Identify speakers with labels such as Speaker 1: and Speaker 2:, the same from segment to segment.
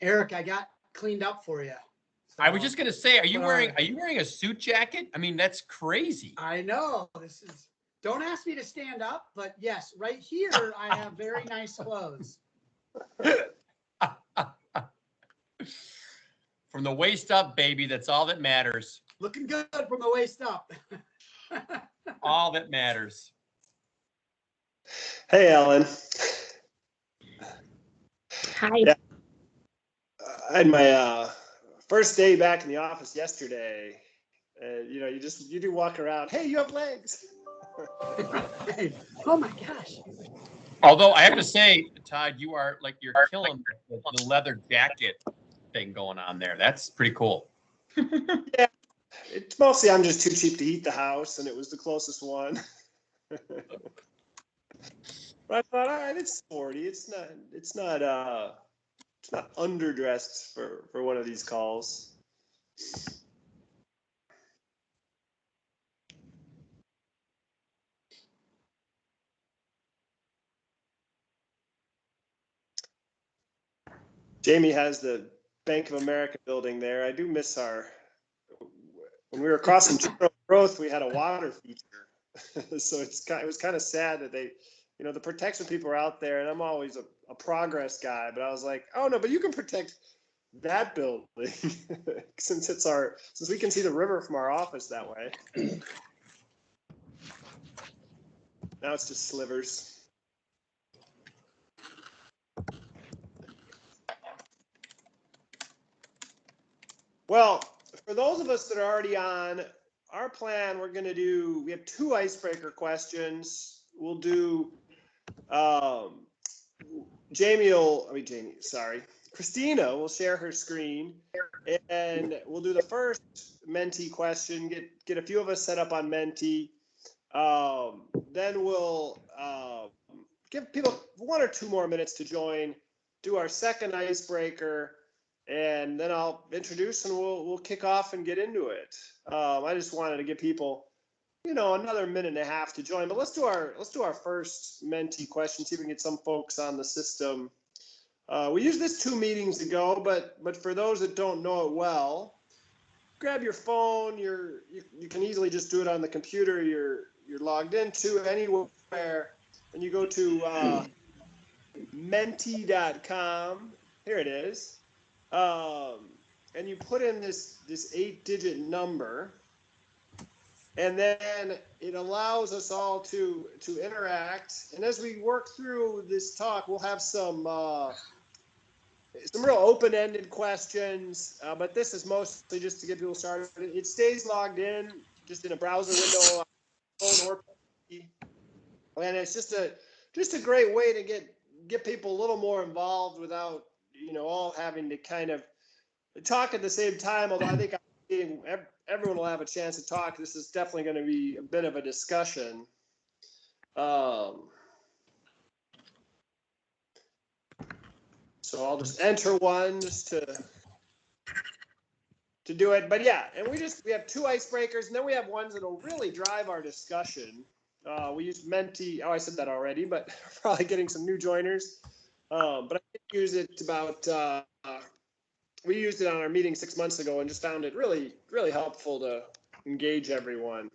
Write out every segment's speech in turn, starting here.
Speaker 1: Eric, I got cleaned up for you.
Speaker 2: So, I was just gonna say, are you wearing a suit jacket? I mean, that's crazy.
Speaker 1: I know. Don't ask me to stand up, but yes, right here I have very nice clothes.
Speaker 2: From the waist up, baby, that's all that matters.
Speaker 1: Looking good from the waist up.
Speaker 2: All that matters.
Speaker 3: Hey, Ellen.
Speaker 4: Hi.
Speaker 3: Yeah. I had my first day back in the office yesterday. And, you know, you do walk around. Hey, you have legs.
Speaker 1: Oh, my gosh.
Speaker 2: Although I have to say, Todd, you're killing the leather jacket thing going on there. That's pretty cool.
Speaker 3: Yeah, it's mostly I'm just too cheap to heat the house, and it was the closest one. But I thought, all right, it's sporty. It's not underdressed for one of these calls. Jamie has the Bank of America building there. I do miss when we were crossing Growth, we had a water feature. So it was kind of sad that they, you know, the protection people are out there, and I'm always a progress guy, but I was like, oh no, but you can protect that building since we can see the river from our office that way. Now it's just slivers. Well, for those of us that are already on our plan, we have 2 icebreaker questions. We'll do, Christina will share her screen, and we'll do the first Menti question, get a few of us set up on Menti. Then we'll give people 1 or 2 more minutes to join, do our second icebreaker, and then I'll introduce and we'll kick off and get into it. I just wanted to give people, you know, another minute and a half to join. But let's do our first Menti question. See if we can get some folks on the system. We used this 2 meetings ago, but for those that don't know it well, grab your phone. You can easily just do it on the computer you're logged into anywhere, and you go to menti.com. Here it is. And you put in this 8-digit number, and then it allows us all to interact. And as we work through this talk, we'll have some real open-ended questions, but this is mostly just to get people started. It stays logged in just in a browser window on phone or PC. And it's just a great way to get people a little more involved without, you know, all having to kind of talk at the same time, although I think everyone will have a chance to talk. This is definitely going to be a bit of a discussion. So I'll just enter one just to do it. But yeah, and we have 2 icebreakers, and then we have ones that'll really drive our discussion. We use Menti. Oh, I said that already, but probably getting some new joiners. But I did use it we used it on our meeting 6 months ago and just found it really, really helpful to engage everyone.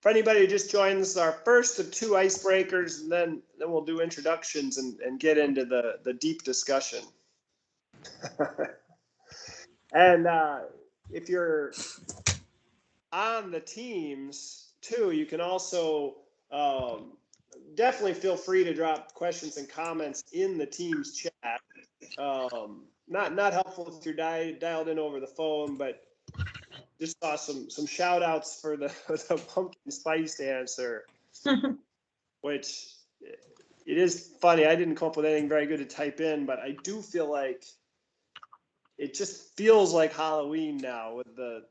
Speaker 3: For anybody who just joined, this is our first of 2 icebreakers, and then we'll do introductions and get into the deep discussion. And if you're on the teams too, you can also definitely feel free to drop questions and comments in the Teams chat. Not helpful if you're dialed in over the phone, but just saw some shout outs for the pumpkin spice answer, which it is funny. I didn't come up with anything very good to type in, but I do feel like it just feels like Halloween now with the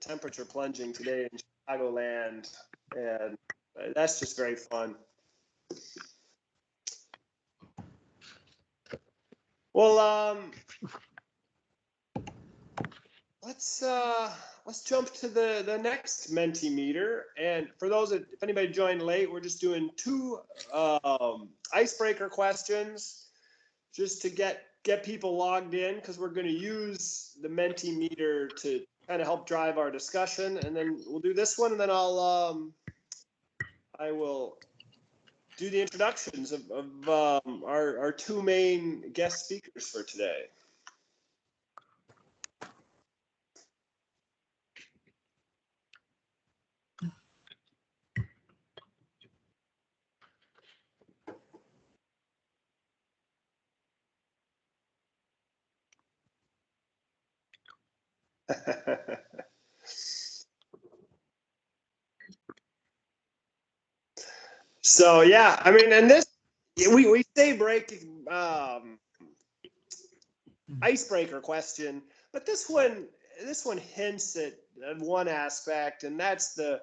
Speaker 3: temperature plunging today in Chicagoland, and that's just very fun. Well, let's jump to the next Mentimeter. And for those that, if anybody joined late, we're just doing two icebreaker questions just to get people logged in, because we're going to use the Mentimeter to kind of help drive our discussion. And then we'll do this one, and then I will do the introductions of our two main guest speakers for today. So yeah, I mean, and this we say breaking icebreaker question, but this one hints at one aspect, and that's that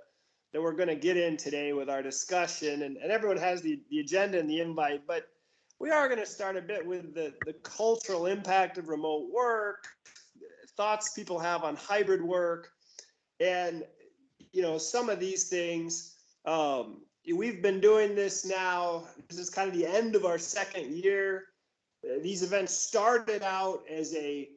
Speaker 3: we're going to get in today with our discussion, and everyone has the agenda and the invite, but we are going to start a bit with the cultural impact of remote work, thoughts people have on hybrid work, and some of these things. We've been doing this now. This is kind of the end of our second year. These events started out as a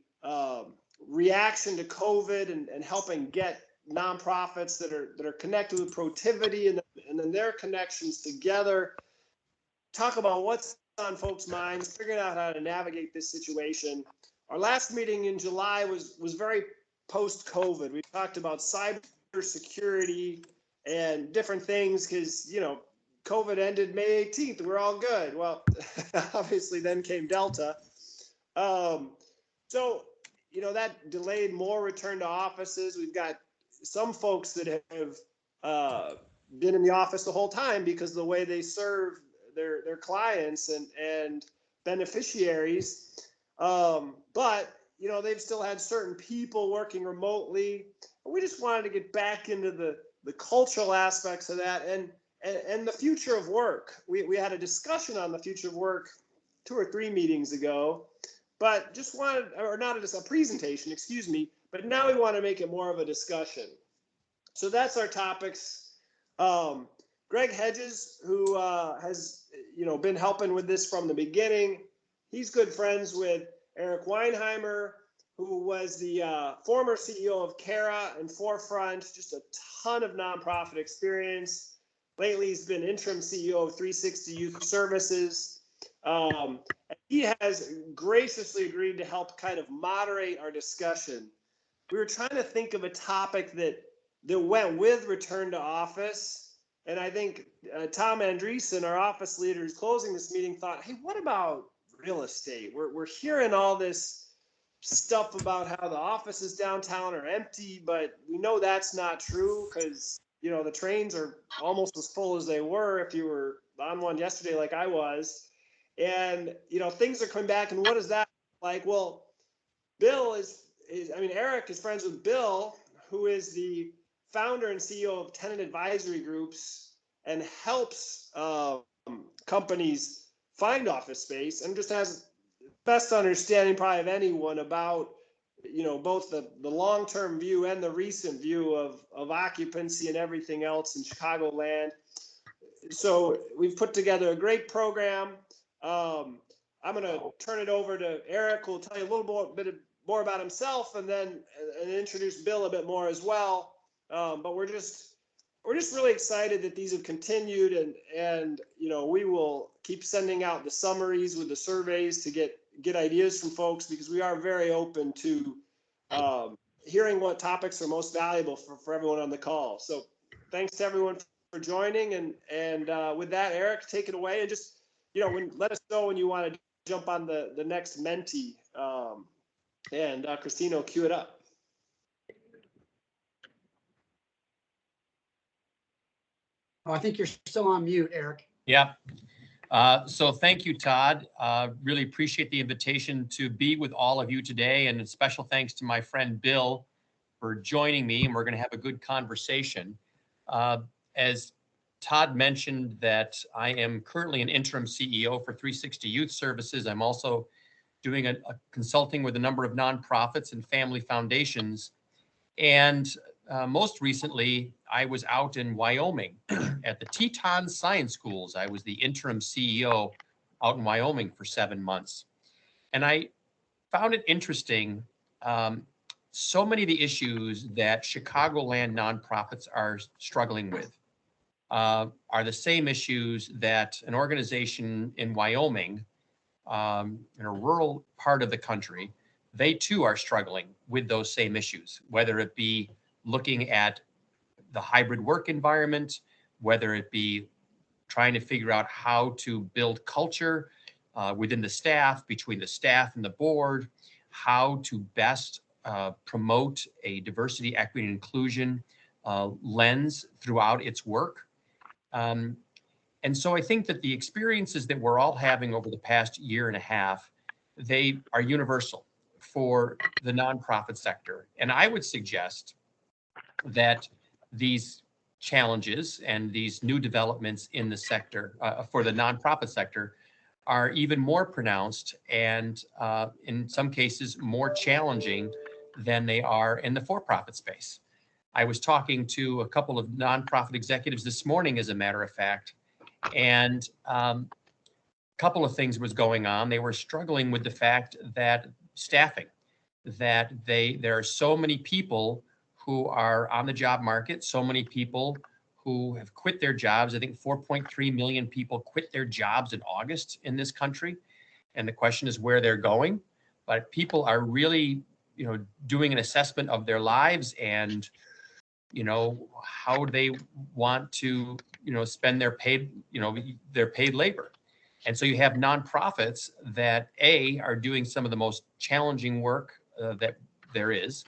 Speaker 3: reaction to COVID and helping get nonprofits that are connected with Protiviti and then their connections together. Talk about what's on folks' minds, figuring out how to navigate this situation. Our last meeting in July was very post-COVID. We talked about cybersecurity and different things because, COVID ended May 18th. We're all good. Well, obviously then came Delta. So, that delayed more return to offices. We've got some folks that have been in the office the whole time because of the way they serve their clients and beneficiaries. But, they've still had certain people working remotely. We just wanted to get back into the cultural aspects of that and the future of work. We had a discussion on the future of work 2 or 3 meetings ago, but just wanted, or not a presentation, excuse me, but now we want to make it more of a discussion. So that's our topics. Greg Hedges, who has been helping with this from the beginning, he's good friends with Eric Weinheimer, who was the former CEO of Cara and Forefront, just a ton of nonprofit experience. Lately, he's been interim CEO of 360 Youth Services. He has graciously agreed to help kind of moderate our discussion. We were trying to think of a topic that went with return to office. And I think Tom Andreessen, our office leader who's closing this meeting, thought, hey, what about real estate? We're hearing all this stuff about how the offices downtown are empty, but we know that's not true because the trains are almost as full as they were if you were on one yesterday like I was. And things are coming back, and what is that like? Well, Bill Eric is friends with Bill, who is the founder and CEO of Tenant Advisory Groups and helps companies find office space, and just has best understanding probably of anyone about both the long-term view and the recent view of occupancy and everything else in Chicagoland. So we've put together a great program. I'm going to turn it over to Eric, who will tell you a little bit more about himself, and then introduce Bill a bit more as well. But we're just really excited that these have continued, and we will keep sending out the summaries with the surveys to get ideas from folks, because we are very open to hearing what topics are most valuable for everyone on the call. So thanks to everyone for joining, and with that, Eric, take it away, and just let us know when you want to jump on the next Menti, and Christina will cue it up.
Speaker 1: Oh, I think you're still on mute, Eric.
Speaker 2: Yeah. So thank you, Todd. Really appreciate the invitation to be with all of you today, and a special thanks to my friend Bill for joining me, and we're going to have a good conversation. As Todd mentioned, that I am currently an interim CEO for 360 Youth Services. I'm also doing a consulting with a number of nonprofits and family foundations. And most recently, I was out in Wyoming at the Teton Science Schools. I was the interim CEO out in Wyoming for 7 months. And I found it interesting. So many of the issues that Chicagoland nonprofits are struggling with are the same issues that an organization in Wyoming, in a rural part of the country, they too are struggling with those same issues, whether it be looking at the hybrid work environment, whether it be trying to figure out how to build culture within the staff, between the staff and the board, how to best promote a diversity, equity, and inclusion lens throughout its work. And so I think that the experiences that we're all having over the past year and a half, they are universal for the nonprofit sector. And I would suggest that these challenges and these new developments in the sector for the nonprofit sector are even more pronounced and in some cases more challenging than they are in the for-profit space. I was talking to a couple of nonprofit executives this morning, as a matter of fact, and a couple of things was going on. They were struggling with the fact that staffing, that there are so many people who are on the job market, so many people who have quit their jobs. I think 4.3 million people quit their jobs in August in this country. And the question is where they're going. But people are really, doing an assessment of their lives and, how they want to, spend their paid labor. And so you have nonprofits that are doing some of the most challenging work that there is,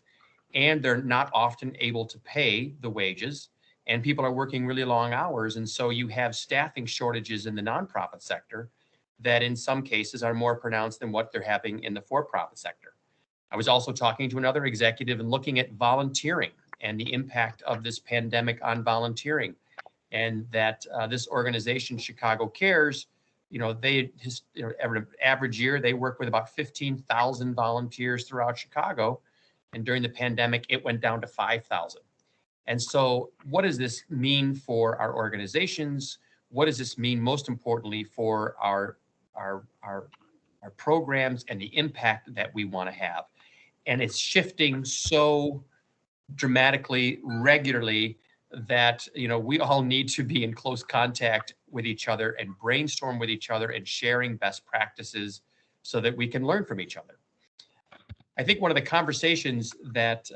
Speaker 2: and they're not often able to pay the wages, and people are working really long hours. And so you have staffing shortages in the nonprofit sector that in some cases are more pronounced than what they're having in the for-profit sector. I was also talking to another executive and looking at volunteering and the impact of this pandemic on volunteering, and that this organization, Chicago Cares, every average year they work with about 15,000 volunteers throughout Chicago. And during the pandemic, it went down to 5,000. And so what does this mean for our organizations? What does this mean, most importantly, for our programs and the impact that we want to have? And it's shifting so dramatically, regularly, that we all need to be in close contact with each other and brainstorm with each other and sharing best practices so that we can learn from each other. I think one of the conversations that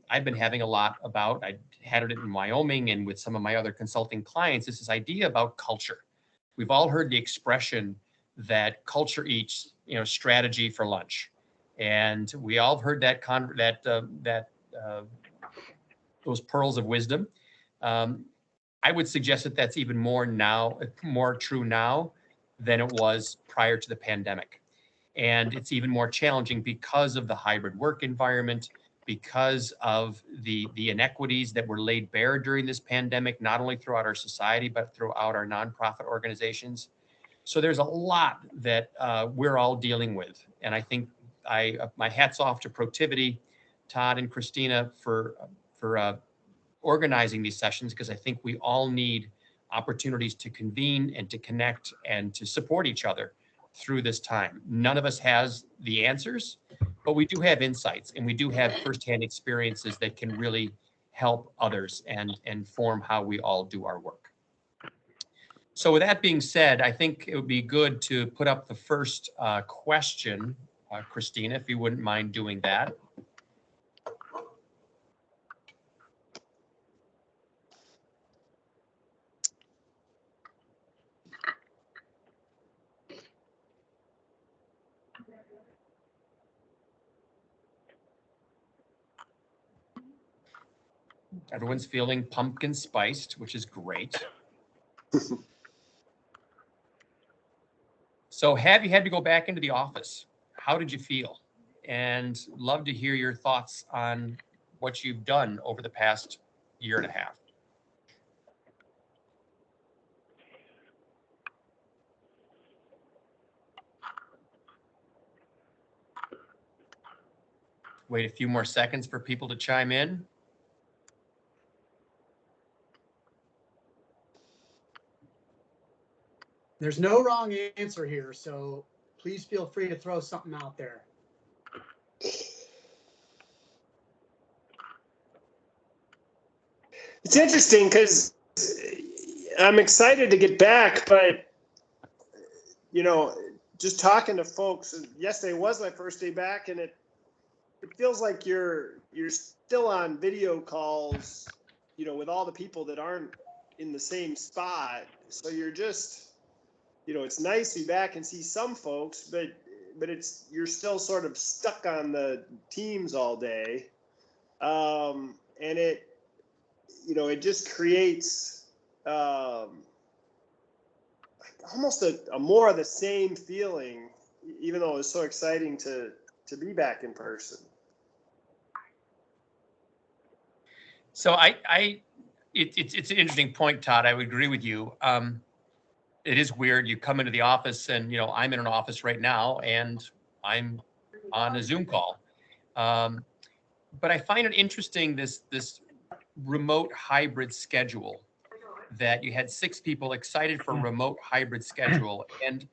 Speaker 2: I've been having a lot about, I had it in Wyoming and with some of my other consulting clients, is this idea about culture. We've all heard the expression that culture eats, strategy for lunch, and we all heard that those pearls of wisdom. I would suggest that that's even more true now than it was prior to the pandemic. And it's even more challenging because of the hybrid work environment, because of the inequities that were laid bare during this pandemic, not only throughout our society, but throughout our nonprofit organizations. So there's a lot that we're all dealing with. And I think my hat's off to Protiviti, Todd and Christina for organizing these sessions, because I think we all need opportunities to convene and to connect and to support each other through this time. None of us has the answers, but we do have insights and we do have firsthand experiences that can really help others and inform how we all do our work. So with that being said, I think it would be good to put up the first question, Christina, if you wouldn't mind doing that. Everyone's feeling pumpkin spiced, which is great. So have you had to go back into the office? How did you feel? And love to hear your thoughts on what you've done over the past year and a half. Wait a few more seconds for people to chime in.
Speaker 1: There's no wrong answer here, so please feel free to throw something out there.
Speaker 3: It's interesting because I'm excited to get back, but just talking to folks. Yesterday was my first day back, and it feels like you're still on video calls, with all the people that aren't in the same spot. So you're just, it's nice to be back and see some folks, but you're still sort of stuck on the teams all day, and it just creates almost a more of the same feeling, even though it's so exciting to be back in person.
Speaker 2: So it's an interesting point, Todd. I would agree with you. It is weird. You come into the office and, I'm in an office right now and I'm on a Zoom call. But I find it interesting, this remote hybrid schedule, that you had 6 people excited for a remote hybrid schedule. And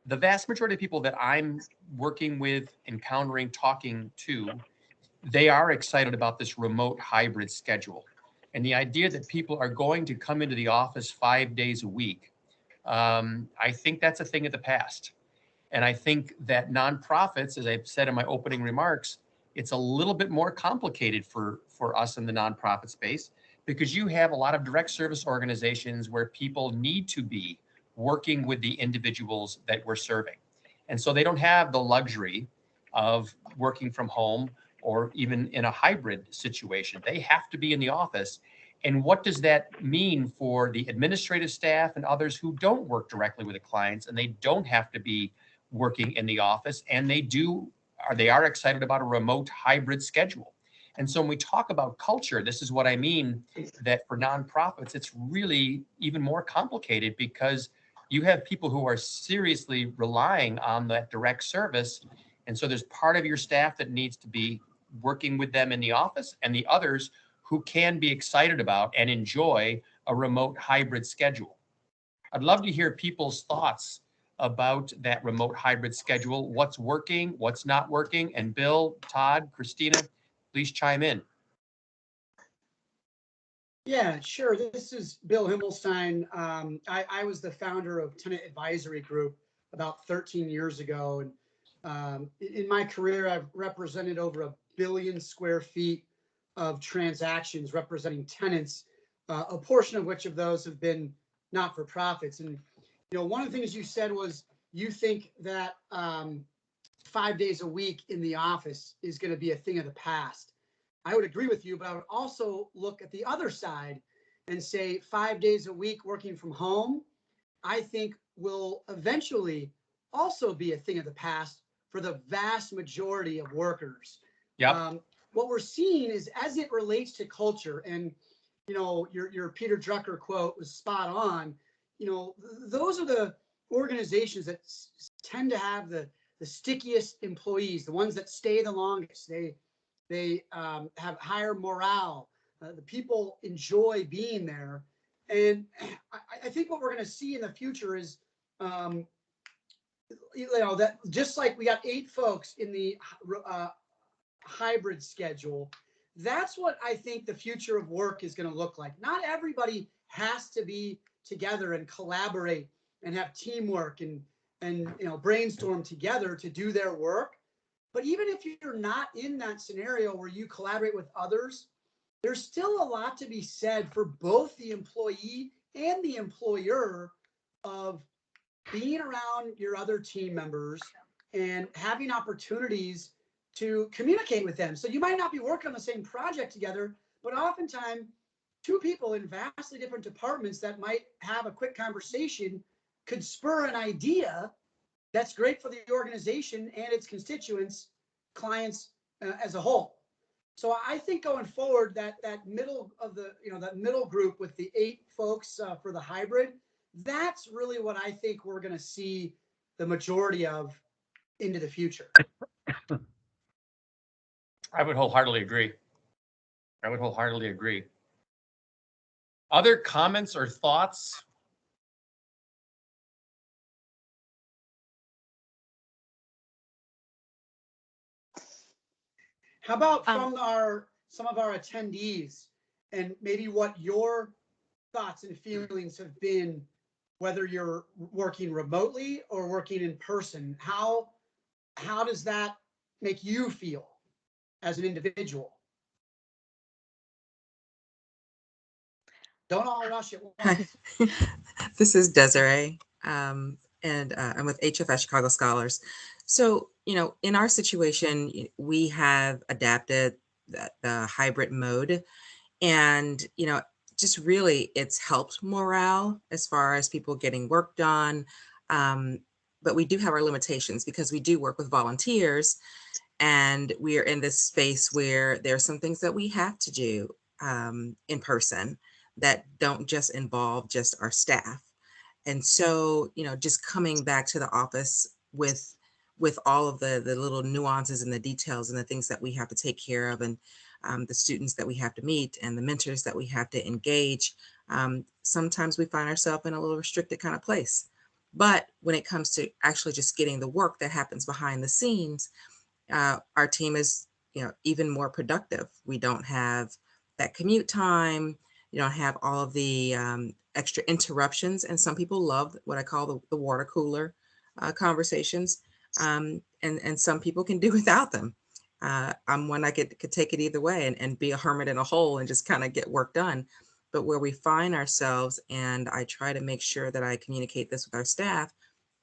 Speaker 2: the vast majority of people that I'm working with, encountering, talking to, they are excited about this remote hybrid schedule. And the idea that people are going to come into the office 5 days a week, I think that's a thing of the past. And I think that nonprofits, as I've said in my opening remarks, it's a little bit more complicated for us in the nonprofit space, because you have a lot of direct service organizations where people need to be working with the individuals that we're serving. And so they don't have the luxury of working from home or even in a hybrid situation. They have to be in the office. And what does that mean for the administrative staff and others who don't work directly with the clients, and they don't have to be working in the office, and they are excited about a remote hybrid schedule? And so when we talk about culture, this is what I mean, that for nonprofits, it's really even more complicated, because you have people who are seriously relying on that direct service. And so there's part of your staff that needs to be working with them in the office, and the others who can be excited about and enjoy a remote hybrid schedule. I'd love to hear people's thoughts about that remote hybrid schedule, what's working, what's not working. And Bill, Todd, Christina, please chime in.
Speaker 1: Yeah, sure. This is Bill Himmelstein. I was the founder of Tenant Advisory Group about 13 years ago. And in my career, I've represented over 1 billion square feet of transactions representing tenants, a portion of which of those have been not-for-profits. And, one of the things you said was you think that 5 days a week in the office is going to be a thing of the past. I would agree with you, but I would also look at the other side and say 5 days a week working from home, I think will eventually also be a thing of the past for the vast majority of workers.
Speaker 2: Yep.
Speaker 1: What we're seeing is, as it relates to culture, and your Peter Drucker quote was spot on. Those are the organizations that tend to have the stickiest employees, the ones that stay the longest. They have higher morale. The people enjoy being there. And I think what we're going to see in the future is, that just like we got 8 folks in the hybrid schedule, that's what I think the future of work is going to look like. Not everybody has to be together and collaborate and have teamwork and brainstorm together to do their work. But even if you're not in that scenario where you collaborate with others, there's still a lot to be said for both the employee and the employer of being around your other team members and having opportunities to communicate with them. So you might not be working on the same project together, but oftentimes 2 people in vastly different departments that might have a quick conversation could spur an idea that's great for the organization and its constituents, clients as a whole. So I think going forward, that middle of the, that middle group with the 8 folks for the hybrid, that's really what I think we're going to see the majority of into the future.
Speaker 2: I would wholeheartedly agree. I would wholeheartedly agree. Other comments or thoughts?
Speaker 1: How about from some of our attendees and maybe what your thoughts and feelings have been, whether you're working remotely or working in person? How does that make you feel as an individual? Don't all rush at
Speaker 4: Hi,
Speaker 1: once.
Speaker 4: this is Desiree, and I'm with HFS Chicago Scholars. So, in our situation, we have adapted the hybrid mode, and, just really it's helped morale as far as people getting work done. Um, but we do have our limitations because we do work with volunteers, and we are in this space where there are some things that we have to do in person that don't just involve just our staff. And so, just coming back to the office with all of the little nuances and the details and the things that we have to take care of, and the students that we have to meet and the mentors that we have to engage, sometimes we find ourselves in a little restricted kind of place. But when it comes to actually just getting the work that happens behind the scenes, our team is, even more productive. We don't have that commute time. You don't have all of the extra interruptions. And some people love what I call the water cooler conversations. And some people can do without them. I'm one I could take it either way and be a hermit in a hole and just kind of get work done. But where we find ourselves, and I try to make sure that I communicate this with our staff,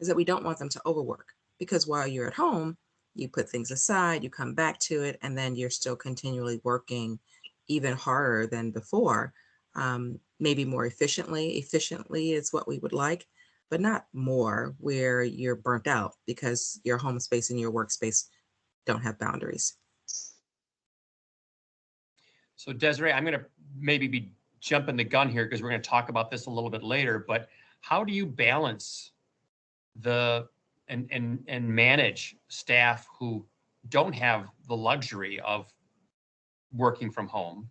Speaker 4: is that we don't want them to overwork, because while you're at home, you put things aside, you come back to it, and then you're still continually working even harder than before. Maybe more efficiently. Efficiently is what we would like, but not more where you're burnt out because your home space and your workspace don't have boundaries.
Speaker 2: So Desiree, I'm going to maybe be jumping the gun here because we're going to talk about this a little bit later, but how do you balance and manage staff who don't have the luxury of working from home,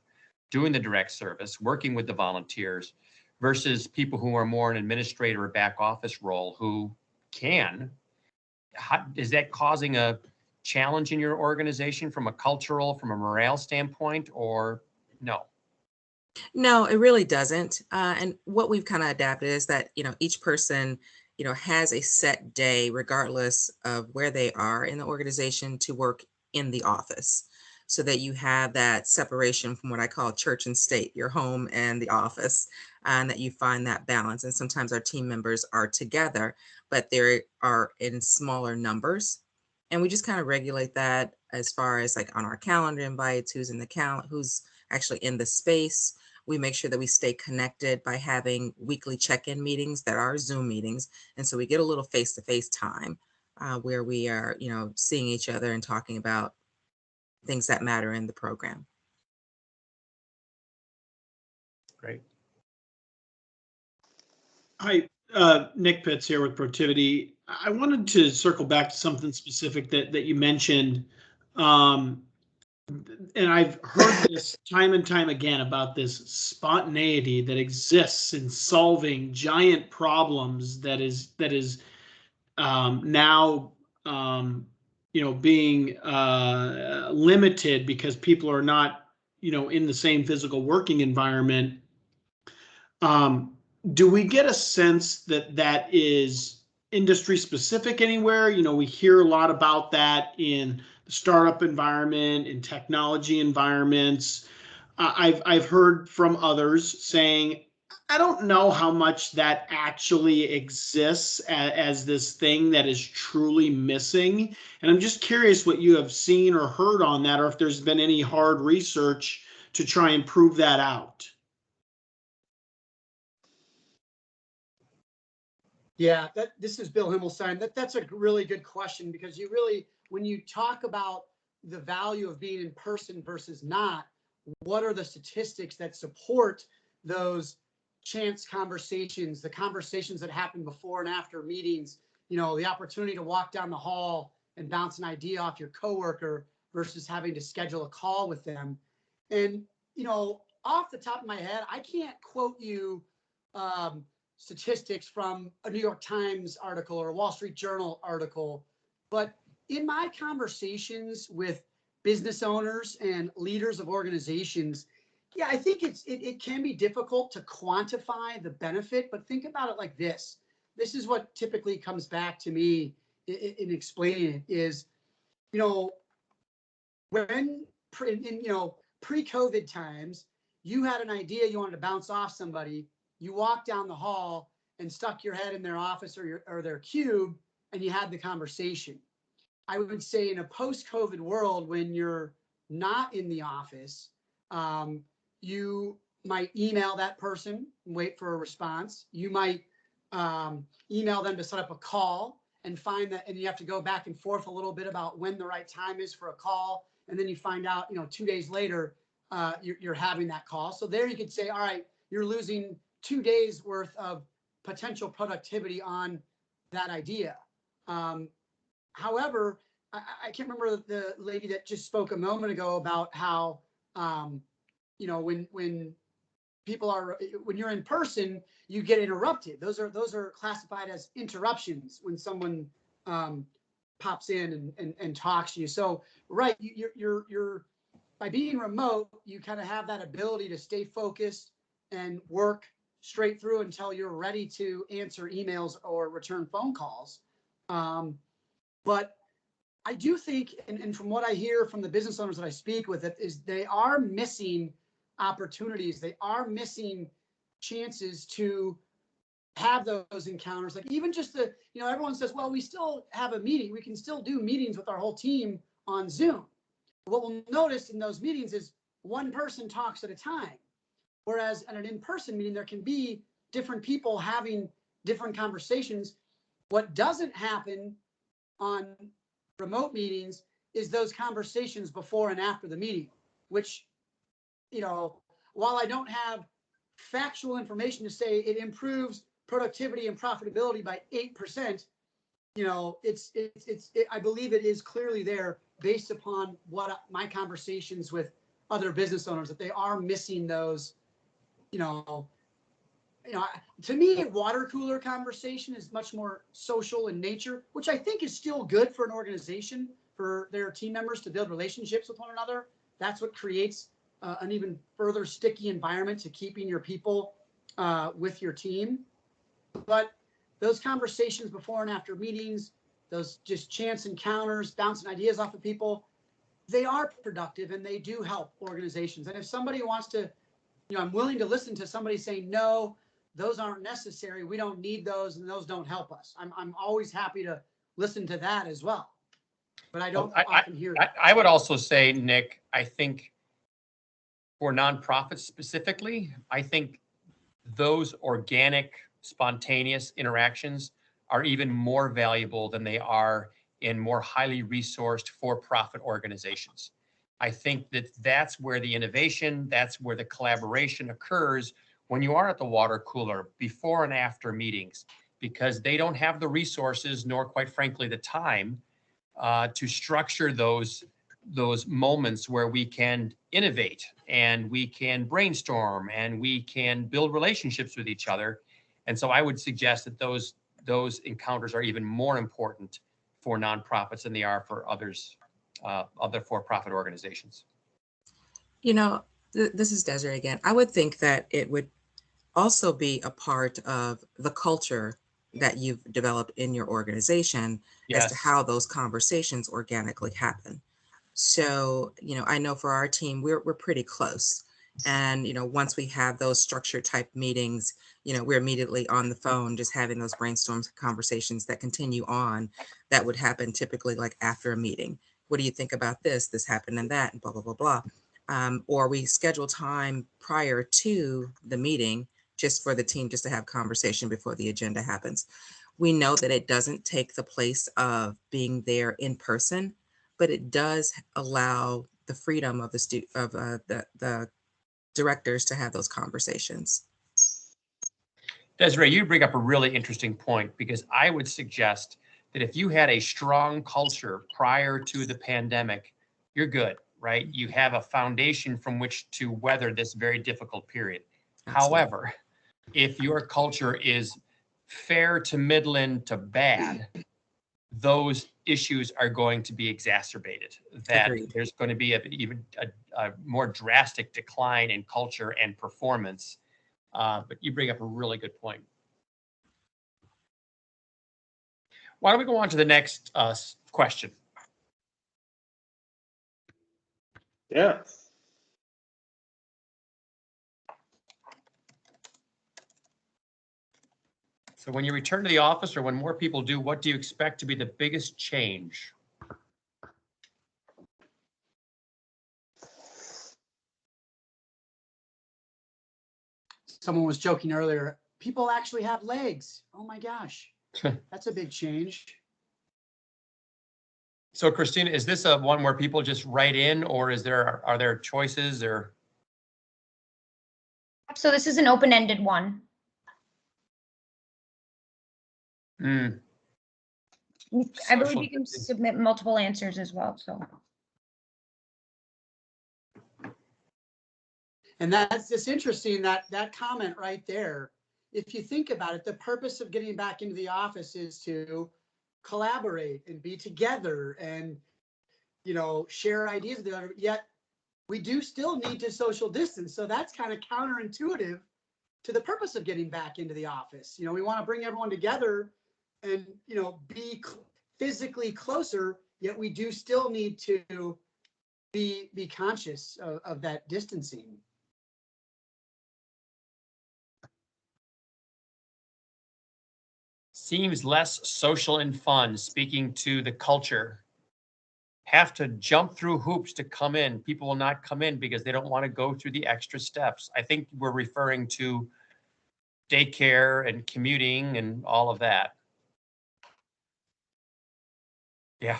Speaker 2: doing the direct service, working with the volunteers, versus people who are more an administrator or back office role who can? Is that causing a challenge in your organization from a cultural, from a morale standpoint, or no?
Speaker 4: No, it really doesn't. And what we've kind of adapted is that, each person, has a set day, regardless of where they are in the organization, to work in the office, so that you have that separation from what I call church and state, your home and the office, and that you find that balance. And sometimes our team members are together, but they are in smaller numbers. And we just kind of regulate that as far as like on our calendar invites, who's in the who's actually in the space. We make sure that we stay connected by having weekly check-in meetings that are Zoom meetings. And so we get a little face-to-face time where we are, seeing each other and talking about things that matter in the program.
Speaker 2: Great.
Speaker 5: Hi, Nick Pitts here with Protiviti. I wanted to circle back to something specific that you mentioned. And I've heard this time and time again about this spontaneity that exists in solving giant problems that is now being limited because people are not in the same physical working environment. Do we get a sense that that is industry specific anywhere? We hear a lot about that in the startup environment, in technology environments. I've heard from others saying, I don't know how much that actually exists as this thing that is truly missing. And I'm just curious what you have seen or heard on that, or if there's been any hard research to try and prove that out.
Speaker 1: Yeah, this is Bill Himmelstein. That's a really good question, because when you talk about the value of being in person versus not, what are the statistics that support those chance conversations, the conversations that happen before and after meetings, the opportunity to walk down the hall and bounce an idea off your coworker versus having to schedule a call with them. And, you know, off the top of my head, I can't quote you statistics from a New York Times article or a Wall Street Journal article, but in my conversations with business owners and leaders of organizations, yeah, I think it can be difficult to quantify the benefit, but think about it like this. This is what typically comes back to me in explaining it is, you know, when in you know, pre-COVID times, you had an idea you wanted to bounce off somebody, you walked down the hall and stuck your head in their office or their cube, and you had the conversation. I would say in a post-COVID world, when you're not in the office, you might email that person and wait for a response. You might email them to set up a call and find that, and you have to go back and forth a little bit about when the right time is for a call. And then you find out, you know, 2 days later, you're having that call. So there you could say, all right, you're losing 2 days worth of potential productivity on that idea. However, I can't remember the lady that just spoke a moment ago about how, you know, when people are, when you're in person, you get interrupted. Those are classified as interruptions when someone pops in and talks to you. So, right, you're by being remote, you kind of have that ability to stay focused and work straight through until you're ready to answer emails or return phone calls. But I do think, and from what I hear from the business owners that I speak with, is they are missing opportunities. They are missing chances to have those encounters. Like even just the, you know, everyone says, well, we still have a meeting. We can still do meetings with our whole team on Zoom. What we'll notice in those meetings is one person talks at a time. Whereas at an in-person meeting, there can be different people having different conversations. What doesn't happen on remote meetings is those conversations before and after the meeting, which, you know, while I don't have factual information to say it improves productivity and profitability by 8%, you know, I believe it is clearly there based upon what my conversations with other business owners, that they are missing those, you know, to me, a water cooler conversation is much more social in nature, which I think is still good for an organization, for their team members to build relationships with one another. That's what creates an even further sticky environment to keeping your people with your team. But those conversations before and after meetings, those just chance encounters, bouncing ideas off of people, they are productive and they do help organizations. And if somebody wants to, you know, I'm willing to listen to somebody saying, no, those aren't necessary, we don't need those, and those don't help us. I'm always happy to listen to that as well. But I don't often hear that.
Speaker 2: I would also say, Nick, I think for nonprofits specifically, I think those organic, spontaneous interactions are even more valuable than they are in more highly resourced for-profit organizations. I think that that's where the innovation, that's where the collaboration occurs when you are at the water cooler before and after meetings, because they don't have the resources, nor quite frankly, the time to structure those moments where we can innovate and we can brainstorm and we can build relationships with each other. And so I would suggest that those encounters are even more important for nonprofits than they are for others, other for-profit organizations.
Speaker 4: You know, this is Desiree again. I would think that it would also be a part of the culture that you've developed in your organization as to how those conversations organically happen. So, you know, I know for our team, we're pretty close. And, you know, once we have those structured type meetings, you know, we're immediately on the phone, just having those brainstorm conversations that continue on. That would happen typically like after a meeting. What do you think about this? This happened and that, and blah, blah, blah, blah. Or we schedule time prior to the meeting just for the team just to have conversation before the agenda happens. We know that it doesn't take the place of being there in person, but it does allow the freedom of the directors to have those conversations.
Speaker 2: Desiree, you bring up a really interesting point, because I would suggest that if you had a strong culture prior to the pandemic, you're good, right? You have a foundation from which to weather this very difficult period.
Speaker 4: Absolutely.
Speaker 2: However, if your culture is fair to middling to bad, those issues are going to be exacerbated. That
Speaker 4: Agreed.
Speaker 2: there's going to be even a more drastic decline in culture and performance. But you bring up a really good point. Why don't we go on to the next question?
Speaker 3: Yeah.
Speaker 2: So when you return to the office, or when more people do, what do you expect to be the biggest change?
Speaker 1: Someone was joking earlier, people actually have legs. Oh my gosh, that's a big change.
Speaker 2: So Christina, is this a one where people just write in, or are there choices or?
Speaker 6: So this is an open-ended one.
Speaker 2: Mm.
Speaker 6: I believe
Speaker 2: Social
Speaker 6: you can
Speaker 2: distancing.
Speaker 6: submit multiple answers as well, so.
Speaker 1: And that's just interesting, that comment right there. If you think about it, the purpose of getting back into the office is to collaborate and be together and, share ideas with each other. Yet we do still need to social distance. So that's kind of counterintuitive to the purpose of getting back into the office. We want to bring everyone together and, be physically closer, yet we do still need to be conscious of that distancing.
Speaker 2: Seems less social and fun, speaking to the culture. Have to jump through hoops to come in. People will not come in because they don't want to go through the extra steps. I think we're referring to daycare and commuting and all of that. Yeah.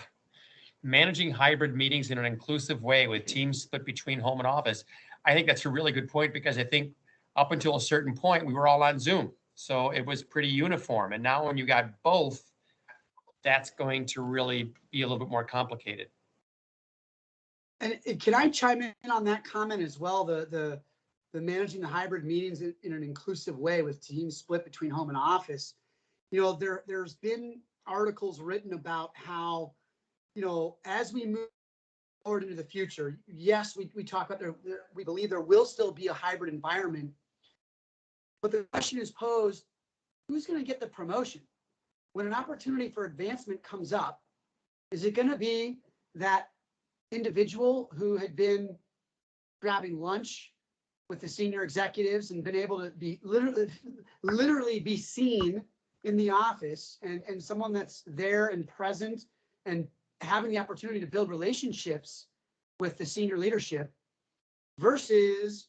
Speaker 2: Managing hybrid meetings in an inclusive way with teams split between home and office. I think that's a really good point, because I think up until a certain point, we were all on Zoom. So it was pretty uniform. And now when you got both, that's going to really be a little bit more complicated.
Speaker 1: And can I chime in on that comment as well? The managing the hybrid meetings in an inclusive way with teams split between home and office. There's been articles written about how, as we move forward into the future, yes, we talk about we believe there will still be a hybrid environment, but the question is posed, who's going to get the promotion? When an opportunity for advancement comes up, is it going to be that individual who had been grabbing lunch with the senior executives and been able to be literally be seen in the office, and someone that's there and present and having the opportunity to build relationships with the senior leadership, versus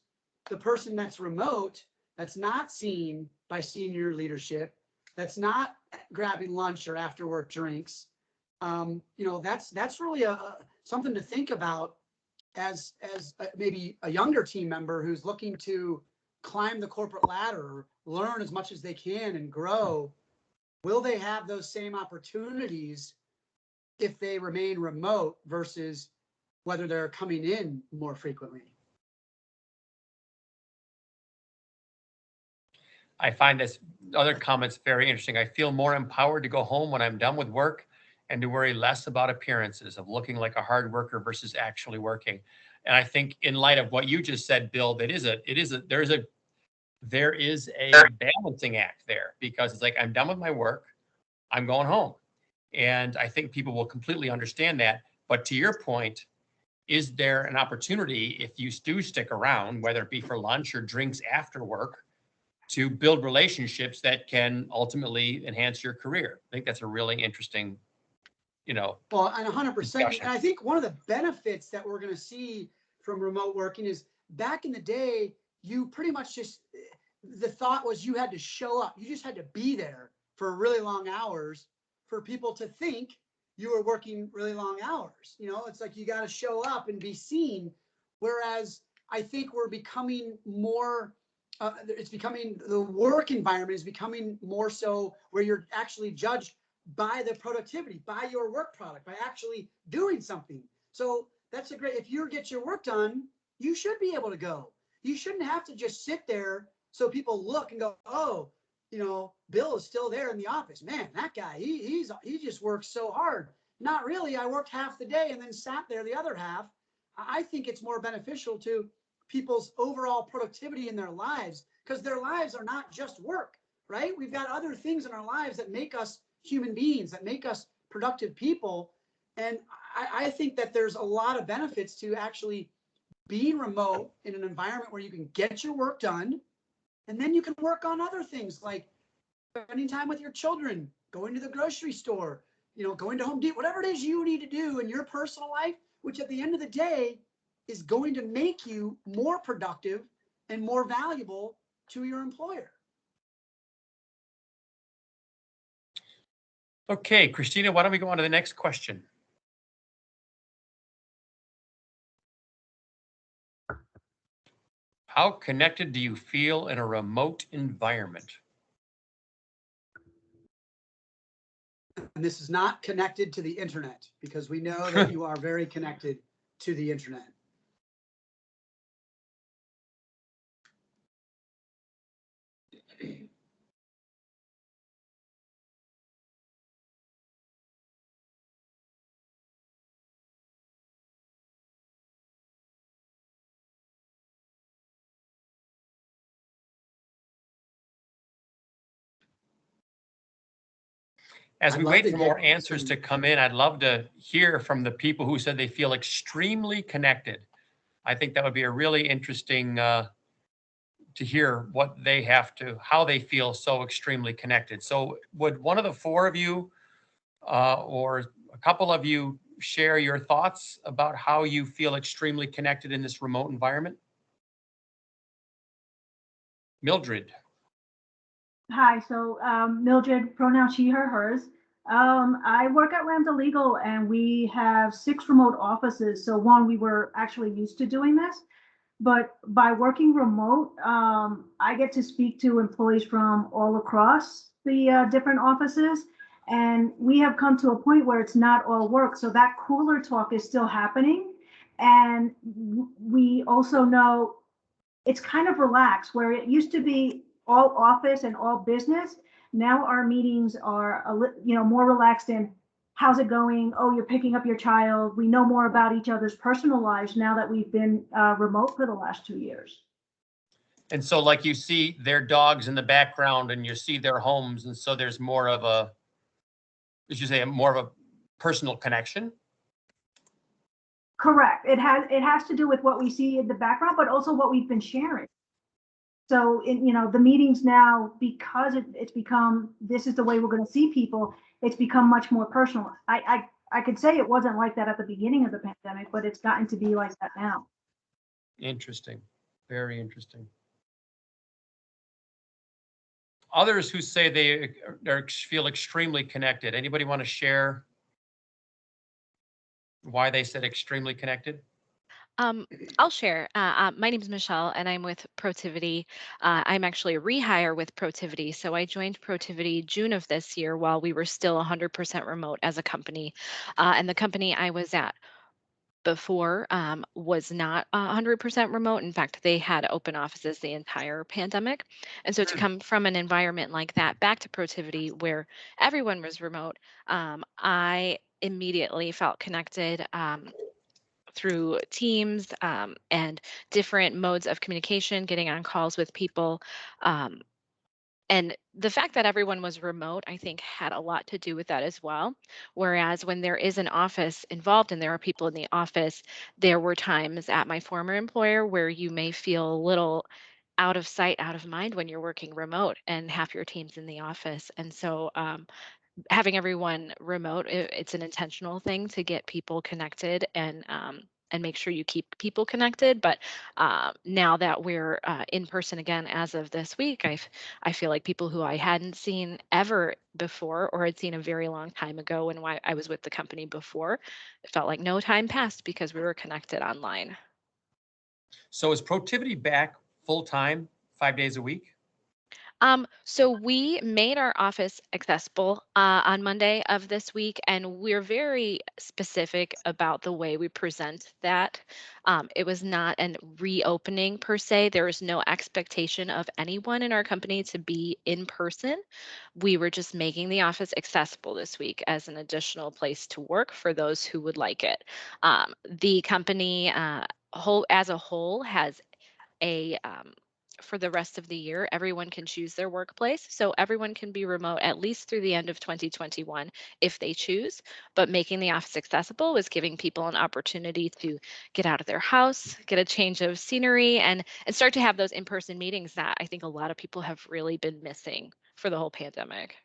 Speaker 1: the person that's remote, that's not seen by senior leadership, that's not grabbing lunch or after work drinks? That's really something to think about as maybe a younger team member who's looking to climb the corporate ladder, learn as much as they can and grow. Will they have those same opportunities if they remain remote versus whether they're coming in more frequently?
Speaker 2: I find this other comments very interesting. I feel more empowered to go home when I'm done with work and to worry less about appearances of looking like a hard worker versus actually working. And I think in light of what you just said, Bill, there is a balancing act there, because it's like, I'm done with my work, I'm going home. And I think people will completely understand that. But to your point, is there an opportunity, if you do stick around, whether it be for lunch or drinks after work, to build relationships that can ultimately enhance your career? I think that's a really interesting,
Speaker 1: Well, and 100%.
Speaker 2: discussion.
Speaker 1: And I think one of the benefits that we're going to see from remote working is, back in the day, you pretty much the thought was you had to show up. You just had to be there for really long hours for people to think you were working really long hours. It's like you got to show up and be seen. Whereas I think we're becoming more, the work environment is becoming more so where you're actually judged by the productivity, by your work product, by actually doing something. So that's a great, if you get your work done, you should be able to go. You shouldn't have to just sit there so people look and go, oh, Bill is still there in the office. Man, that guy, he just works so hard. Not really. I worked half the day and then sat there the other half. I think it's more beneficial to people's overall productivity in their lives, because their lives are not just work, right? We've got other things in our lives that make us human beings, that make us productive people. And I think that there's a lot of benefits to actually being remote in an environment where you can get your work done, and then you can work on other things like spending time with your children, going to the grocery store, going to Home Depot, whatever it is you need to do in your personal life, which at the end of the day is going to make you more productive and more valuable to your employer.
Speaker 2: Okay, Christina, why don't we go on to the next question? How connected do you feel in a remote environment?
Speaker 1: And this is not connected to the internet, because we know that you are very connected to the internet.
Speaker 2: As we
Speaker 1: I'd love
Speaker 2: wait
Speaker 1: to
Speaker 2: for more
Speaker 1: get
Speaker 2: answers to
Speaker 1: some-
Speaker 2: come in, I'd love to hear from the people who said they feel extremely connected. I think that would be a really interesting to hear what they how they feel so extremely connected. So would one of the four of you or a couple of you share your thoughts about how you feel extremely connected in this remote environment? Mildred.
Speaker 7: Hi, so Mildred, pronoun she, her, hers. I work at Lambda Legal and we have 6 remote offices. So one, we were actually used to doing this, but by working remote, I get to speak to employees from all across the different offices. And we have come to a point where it's not all work. So that cooler talk is still happening. And we also know it's kind of relaxed, where it used to be all office and all business. Now our meetings are more relaxed in how's it going? Oh, you're picking up your child. We know more about each other's personal lives now that we've been remote for the last 2 years.
Speaker 2: And so like you see their dogs in the background and you see their homes. And so there's more of a, as you say, more of a personal connection.
Speaker 7: Correct. It has to do with what we see in the background, but also what we've been sharing. So, the meetings now, because it's become, this is the way we're going to see people, it's become much more personal. I could say it wasn't like that at the beginning of the pandemic, but it's gotten to be like that now.
Speaker 2: Interesting. Very interesting. Others who say they feel extremely connected. Anybody want to share why they said extremely connected?
Speaker 8: I'll share. My name is Michelle, and I'm with Protiviti. I'm actually a rehire with Protiviti. So I joined Protiviti June of this year while we were still 100% remote as a company. And the company I was at before was not 100% remote. In fact, they had open offices the entire pandemic. And so to come from an environment like that back to Protiviti where everyone was remote, I immediately felt connected. Through Teams and different modes of communication, getting on calls with people. Um, and the fact that everyone was remote, I think, had a lot to do with that as well. Whereas when there is an office involved and there are people in the office, there were times at my former employer where you may feel a little out of sight, out of mind when you're working remote and half your team's in the office. And so having everyone remote, it's an intentional thing to get people connected and make sure you keep people connected. But now that we're in person again as of this week, I feel like people who I hadn't seen ever before or had seen a very long time ago when I was with the company before, it felt like no time passed because we were connected online.
Speaker 2: So is Protiviti back full time, 5 days a week?
Speaker 8: So we made our office accessible on Monday of this week, and we're very specific about the way we present that. It was not an reopening per se. There was no expectation of anyone in our company to be in person. We were just making the office accessible this week as an additional place to work for those who would like it. The company whole as a whole has a for the rest of the year, everyone can choose their workplace. So everyone can be remote at least through the end of 2021 if they choose. But making the office accessible was giving people an opportunity to get out of their house, get a change of scenery, and start to have those in-person meetings that I think a lot of people have really been missing for the whole pandemic.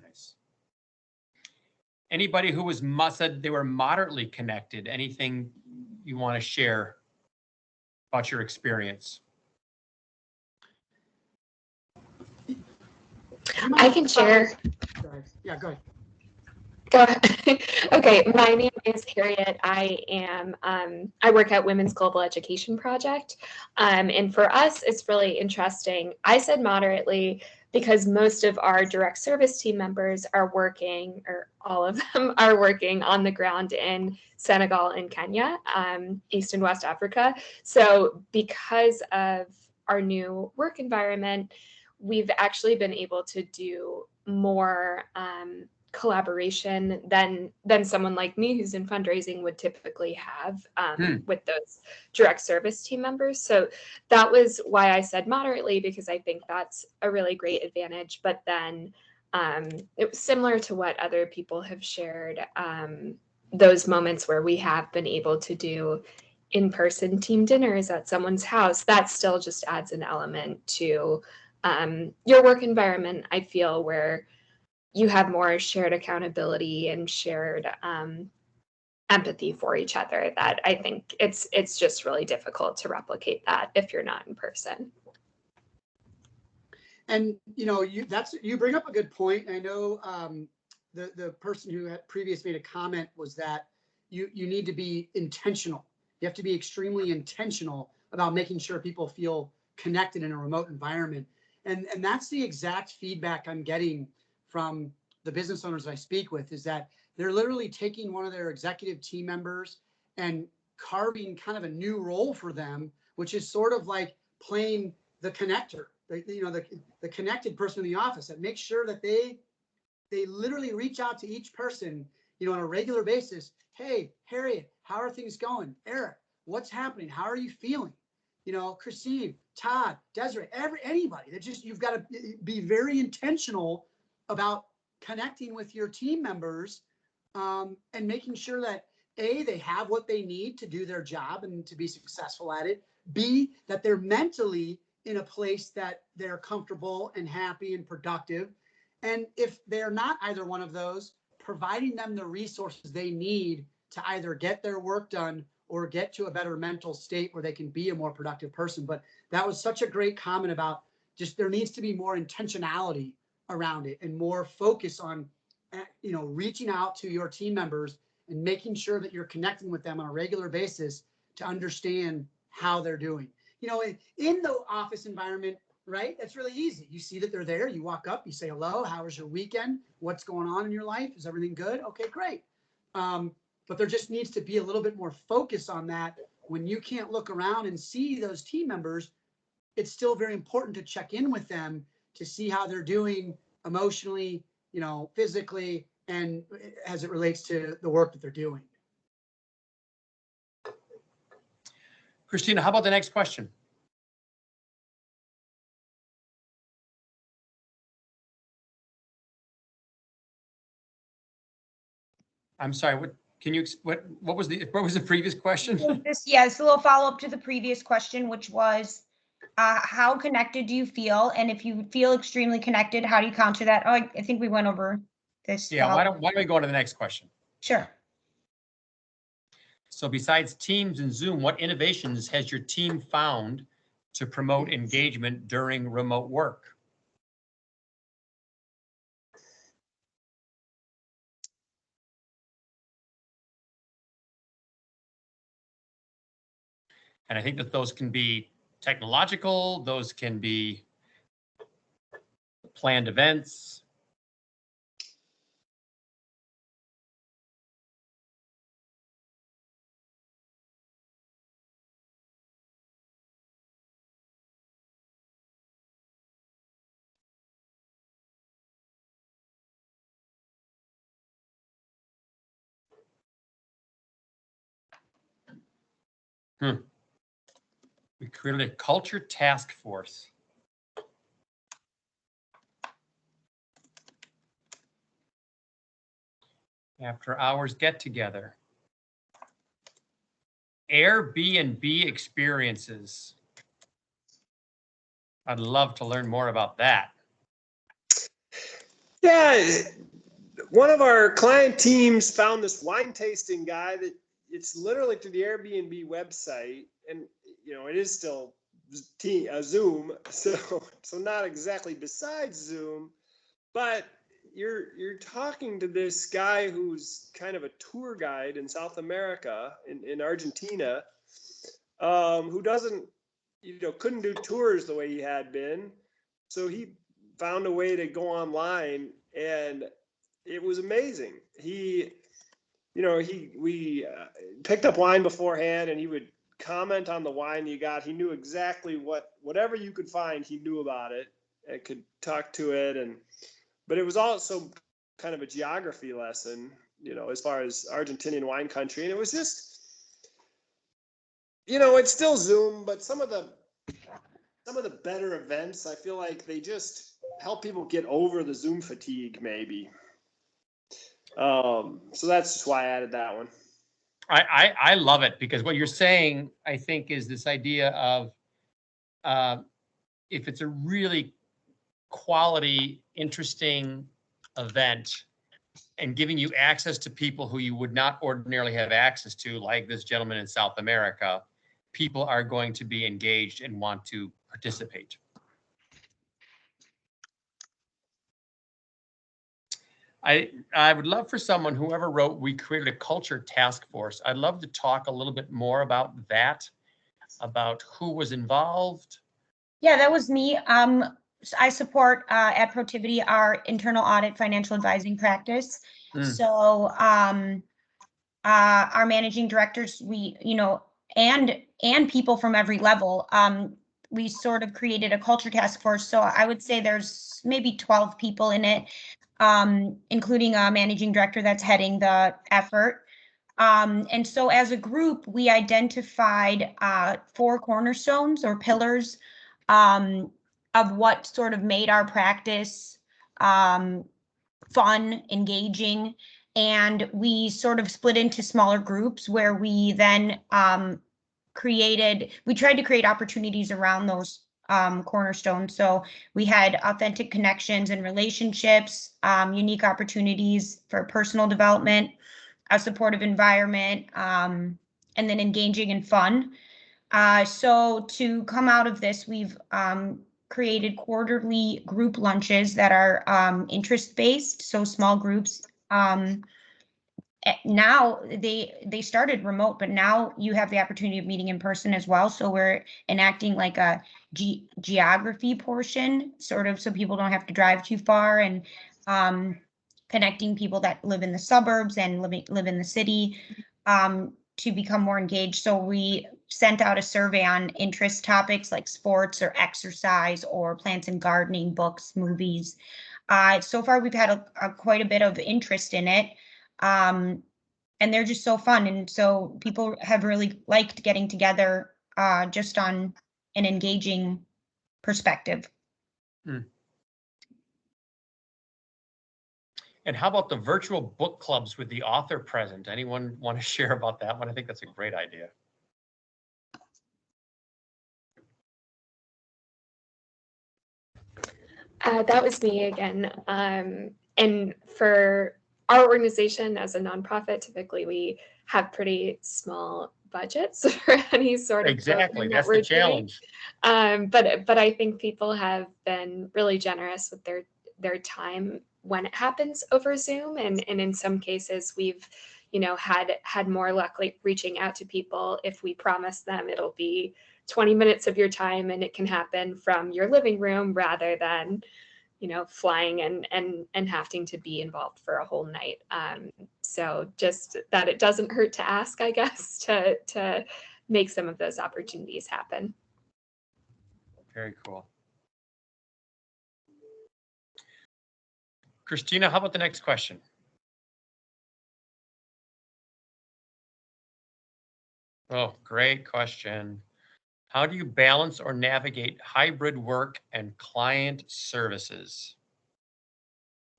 Speaker 2: Nice. Anybody who was said they were moderately connected, anything you want to share about your experience?
Speaker 9: I can share.
Speaker 1: Yeah, go ahead.
Speaker 9: Go ahead. Okay, my name is Harriet. I work at Women's Global Education Project. And for us, it's really interesting. I said moderately because most of our direct service team members are working, or all of them are working on the ground in Senegal and Kenya, East and West Africa. So because of our new work environment, we've actually been able to do more collaboration than someone like me who's in fundraising would typically have with those direct service team members. So that was why I said moderately, because I think that's a really great advantage. But then it was similar to what other people have shared, those moments where we have been able to do in-person team dinners at someone's house, that still just adds an element to your work environment, I feel, where you have more shared accountability and shared empathy for each other, that I think it's just really difficult to replicate that if you're not in person.
Speaker 1: And you bring up a good point. I know the person who had previous made a comment was that you need to be intentional. You have to be extremely intentional about making sure people feel connected in a remote environment. And that's the exact feedback I'm getting from the business owners I speak with, is that they're literally taking one of their executive team members and carving kind of a new role for them, which is sort of like playing the connector, the connected person in the office, that makes sure that they literally reach out to each person, on a regular basis. Hey, Harriet, how are things going? Eric, what's happening? How are you feeling? Christine, Todd, Desiree, anybody. That just, you've got to be very intentional about connecting with your team members, and making sure that A, they have what they need to do their job and to be successful at it. B, that they're mentally in a place that they're comfortable and happy and productive. And if they're not either one of those, providing them the resources they need to either get their work done or get to a better mental state where they can be a more productive person. But that was such a great comment about just, there needs to be more intentionality around it and more focus on, reaching out to your team members and making sure that you're connecting with them on a regular basis to understand how they're doing. In the office environment, right? That's really easy. You see that they're there. You walk up, you say hello. How was your weekend? What's going on in your life? Is everything good? Okay, great. But there just needs to be a little bit more focus on that. When you can't look around and see those team members, it's still very important to check in with them to see how they're doing emotionally, physically, and as it relates to the work that they're doing.
Speaker 2: Christina, how about the next question? I'm sorry, what was the previous question?
Speaker 6: It's a little follow-up to the previous question, which was, how connected do you feel? And if you feel extremely connected, how do you counter that? Oh, I think we went over this.
Speaker 2: Yeah, why don't we go on to the next question?
Speaker 6: Sure.
Speaker 2: So besides Teams and Zoom, what innovations has your team found to promote engagement during remote work? And I think that those can be technological, those can be planned events? We created a culture task force. After hours get together. Airbnb experiences. I'd love to learn more about that.
Speaker 3: Yeah, one of our client teams found this wine tasting guy that it's literally through the Airbnb website, and it is still Zoom, so not exactly besides Zoom, but you're talking to this guy who's kind of a tour guide in South America, in Argentina, who doesn't, couldn't do tours the way he had been. So he found a way to go online, and it was amazing. We picked up wine beforehand, and he would comment on the wine you got. He knew exactly whatever you could find, he knew about it and could talk to it. But it was also kind of a geography lesson, as far as Argentinian wine country. And it was just, it's still Zoom, but some of the better events, I feel like they just help people get over the Zoom fatigue, maybe. So that's just why I added that one.
Speaker 2: I love it, because what you're saying, I think, is this idea of if it's a really quality, interesting event and giving you access to people who you would not ordinarily have access to, like this gentleman in South America, people are going to be engaged and want to participate. I would love for someone, whoever wrote, we created a culture task force. I'd love to talk a little bit more about that, about who was involved.
Speaker 6: Yeah, that was me. I support at Protiviti our internal audit financial advising practice. So our managing directors, and people from every level, we sort of created a culture task force. So I would say there's maybe 12 people in it, including a managing director that's heading the effort. And so as a group, we identified 4 cornerstones or pillars of what sort of made our practice fun, engaging, and we sort of split into smaller groups where we then we tried to create opportunities around those cornerstones. So we had authentic connections and relationships, unique opportunities for personal development, a supportive environment, and then engaging and fun. So to come out of this, we've created quarterly group lunches that are interest-based, so small groups. Now they started remote, but now you have the opportunity of meeting in person as well. So we're enacting like a geography portion, sort of, so people don't have to drive too far, and connecting people that live in the suburbs and live in the city to become more engaged. So we sent out a survey on interest topics like sports or exercise or plants and gardening, books, movies. So far, we've had quite a bit of interest in it. And they're just so fun. And so people have really liked getting together just on an engaging perspective.
Speaker 2: And how about the virtual book clubs with the author present? Anyone want to share about that one? I think that's a great idea.
Speaker 9: That was me again. And for our organization as a nonprofit, typically we have pretty small budgets for any sort of
Speaker 2: exactly.
Speaker 9: program
Speaker 2: That's
Speaker 9: that we're
Speaker 2: the challenge.
Speaker 9: But I think people have been really generous with their time when it happens over Zoom, and in some cases we've had more luck reaching out to people if we promise them it'll be 20 minutes of your time and it can happen from your living room rather than flying and having to be involved for a whole night. So just that it doesn't hurt to ask, I guess, to make some of those opportunities happen.
Speaker 2: Very cool. Christina, how about the next question? Oh, great question. How do you balance or navigate hybrid work and client services?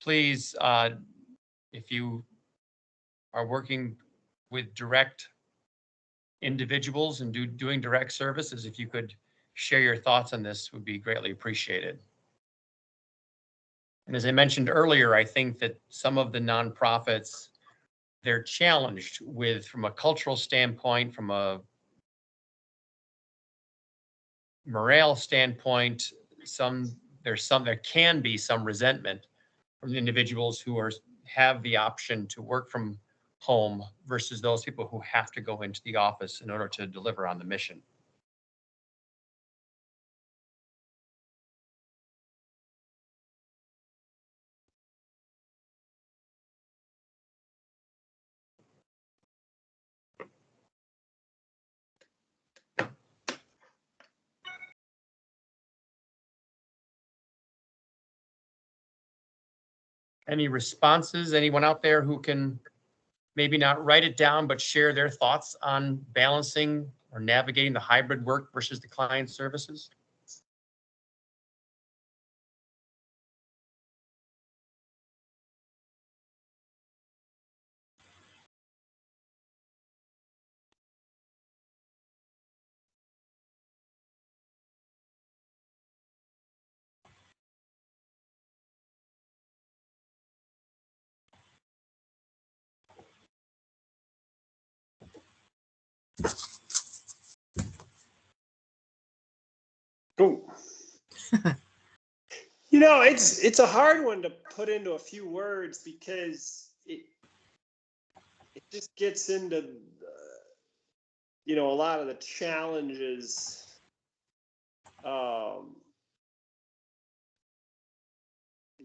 Speaker 2: Please, if you are working with direct individuals and doing direct services, if you could share your thoughts on this, would be greatly appreciated. And as I mentioned earlier, I think that some of the nonprofits, they're challenged with, from a cultural standpoint, from a morale standpoint, there can be some resentment from the individuals who have the option to work from home versus those people who have to go into the office in order to deliver on the mission. Any responses? Anyone out there who can maybe not write it down, but share their thoughts on balancing or navigating the hybrid work versus the client services?
Speaker 3: Cool. It's a hard one to put into a few words because it just gets into a lot of the challenges.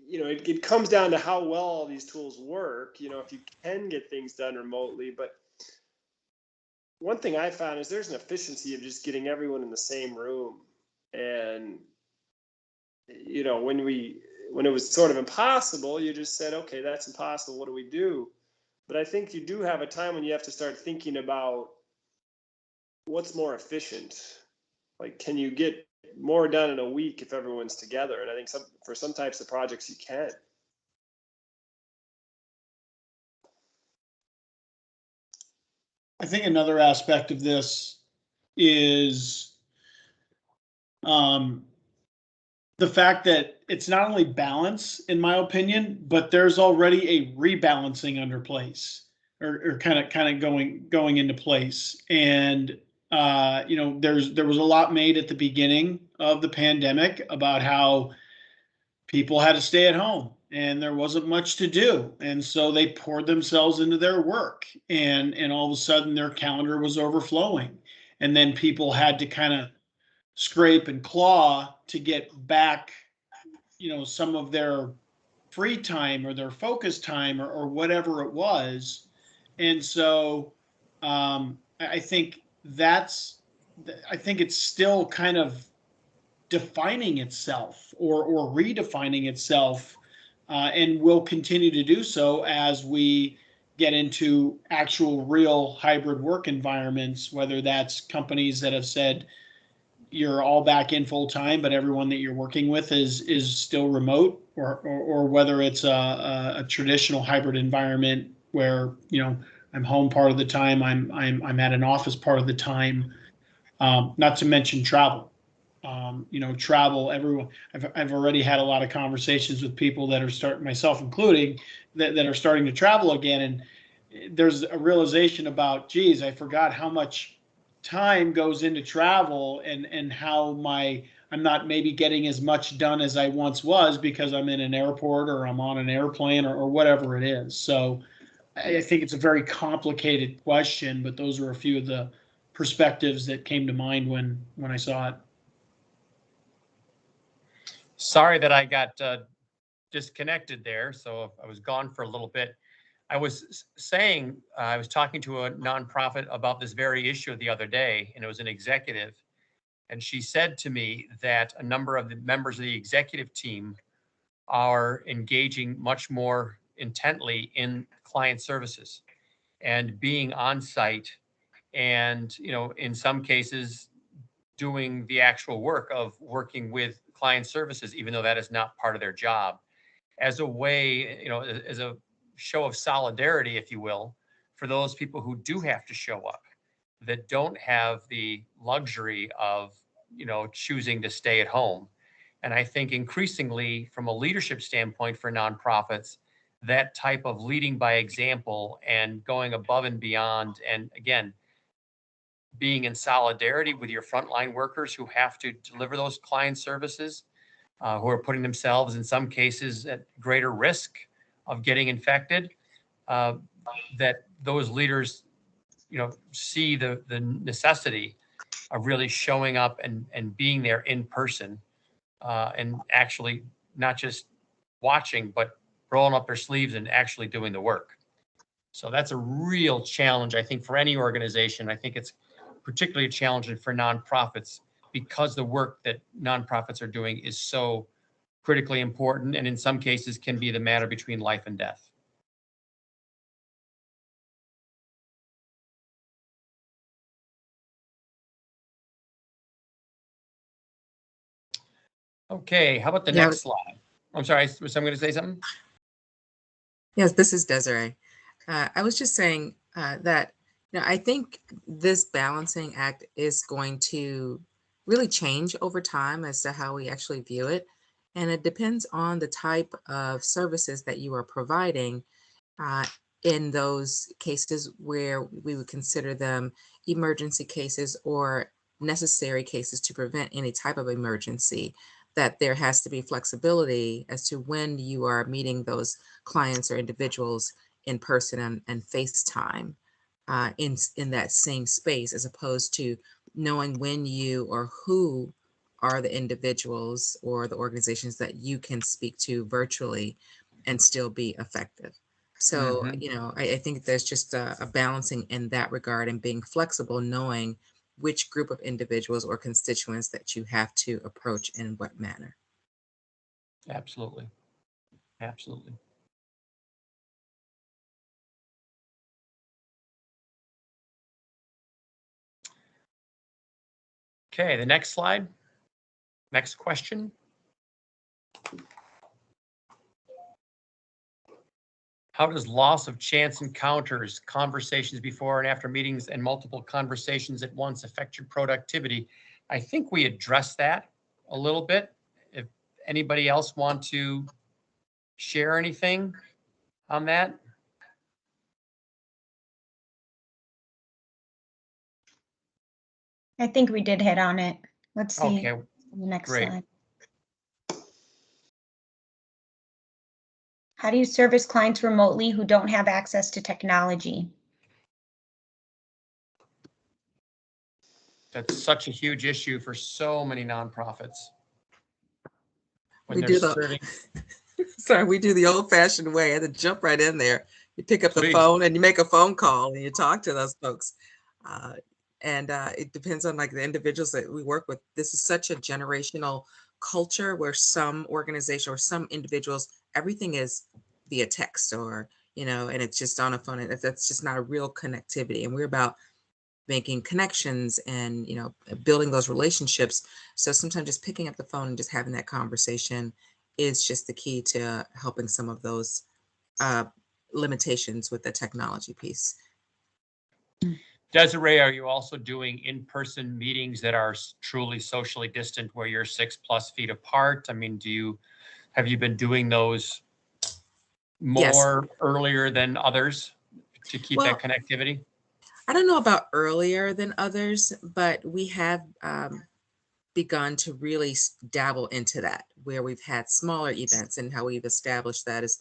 Speaker 3: It comes down to how well all these tools work. If you can get things done remotely, but one thing I found is there's an efficiency of just getting everyone in the same room. And when it was sort of impossible, you just said, okay, that's impossible. What do we do? But I think you do have a time when you have to start thinking about what's more efficient. Like, can you get more done in a week if everyone's together? And I think for some types of projects you can.
Speaker 5: I think another aspect of this is the fact that it's not only balance, in my opinion, but there's already a rebalancing under place or kind of going into place. And there was a lot made at the beginning of the pandemic about how people had to stay at home and there wasn't much to do. And so they poured themselves into their work and all of a sudden their calendar was overflowing. And then people had to kind of scrape and claw to get back, some of their free time or their focus time or whatever it was. And so I think it's still kind of defining itself or redefining itself and will continue to do so as we get into actual real hybrid work environments, whether that's companies that have said you're all back in full time, but everyone that you're working with is still remote, or whether it's a traditional hybrid environment where I'm home part of the time, I'm at an office part of the time. Not to mention travel. Travel. Everyone. I've already had a lot of conversations with people that are myself including, that are starting to travel again, and there's a realization about, geez, I forgot how much time goes into travel and how I'm not maybe getting as much done as I once was because I'm in an airport or I'm on an airplane or whatever it is. So I think it's a very complicated question, but those are a few of the perspectives that came to mind when I saw it.
Speaker 2: Sorry that I got disconnected there, so I was gone for a little bit. I was saying, I was talking to a nonprofit about this very issue the other day, and it was an executive. And she said to me that a number of the members of the executive team are engaging much more intently in client services and being on site and, in some cases, doing the actual work of working with client services, even though that is not part of their job, as a way, as a show of solidarity, if you will, for those people who do have to show up, that don't have the luxury of, choosing to stay at home. And I think increasingly, from a leadership standpoint for nonprofits, that type of leading by example and going above and beyond, and again, being in solidarity with your frontline workers who have to deliver those client services, who are putting themselves in some cases at greater risk of getting infected, that those leaders, see the necessity of really showing up and being there in person, and actually not just watching, but rolling up their sleeves and actually doing the work. So that's a real challenge, I think, for any organization. I think it's particularly challenging for nonprofits because the work that nonprofits are doing is so critically important, and in some cases can be the matter between life and death. Okay, how about the
Speaker 4: Yeah.
Speaker 2: next slide? I'm sorry, was someone going to say something?
Speaker 4: Yes, this is Desiree. I was just saying that I think this balancing act is going to really change over time as to how we actually view it. And it depends on the type of services that you are providing uh, in those cases where we would consider them emergency cases or necessary cases to prevent any type of emergency, that there has to be flexibility as to when you are meeting those clients or individuals in person and FaceTime in that same space, as opposed to knowing when you or who are the individuals or the organizations that you can speak to virtually and still be effective. So,
Speaker 2: Mhm.
Speaker 4: I think there's just a balancing in that regard and being flexible, knowing which group of individuals or constituents that you have to approach in what manner.
Speaker 2: Absolutely. Absolutely. Okay, the next slide. Next question. How does loss of chance encounters, conversations before and after meetings, and multiple conversations at once affect your productivity? I think we addressed that a little bit. If anybody else want to share anything on that?
Speaker 6: I think we did hit on it. Let's see
Speaker 2: Okay,
Speaker 6: the next
Speaker 2: great.
Speaker 6: slide. How do you service clients remotely who don't have access to technology?
Speaker 2: That's such a huge issue for so many nonprofits. When
Speaker 4: We
Speaker 2: they're
Speaker 4: do the
Speaker 2: serving,
Speaker 4: sorry, we do the old-fashioned way. I had to jump right in there. You pick up the
Speaker 2: please.
Speaker 4: phone and you make a phone call and you talk to those folks. And it depends on like the individuals that we work with. This is such a generational culture where some organization or some individuals, everything is via text or, and it's just on a phone. And that's just not a real connectivity. And we're about making connections and, building those relationships. So sometimes just picking up the phone and just having that conversation is just the key to helping some of those uh, limitations with the technology piece.
Speaker 2: Desiree, are you also doing in-person meetings that are truly socially distant where you're 6+ feet apart? I mean, have you been doing those
Speaker 4: Yes.
Speaker 2: more earlier than others to keep
Speaker 4: Well,
Speaker 2: that connectivity?
Speaker 4: I don't know about earlier than others, but we have begun to really dabble into that, where we've had smaller events, and how we've established that is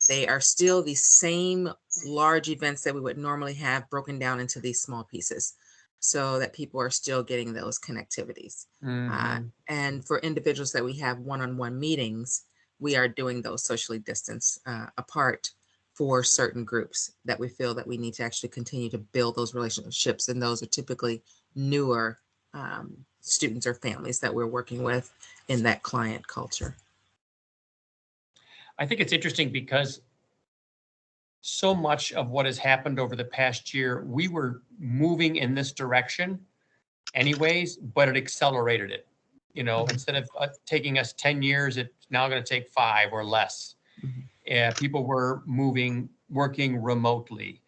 Speaker 4: they are still the same large events that we would normally have, broken down into these small pieces so that people are still getting those connectivities.
Speaker 2: Mhm.
Speaker 4: And for individuals that we have one-on-one meetings, we are doing those socially distanced apart for certain groups that we feel that we need to actually continue to build those relationships. And those are typically newer students or families that we're working with in that client culture.
Speaker 2: I think it's interesting because so much of what has happened over the past year, we were moving in this direction anyways, but it accelerated it. You know, instead of taking us 10 years, it's now going to take 5 or less. People were moving, working remotely,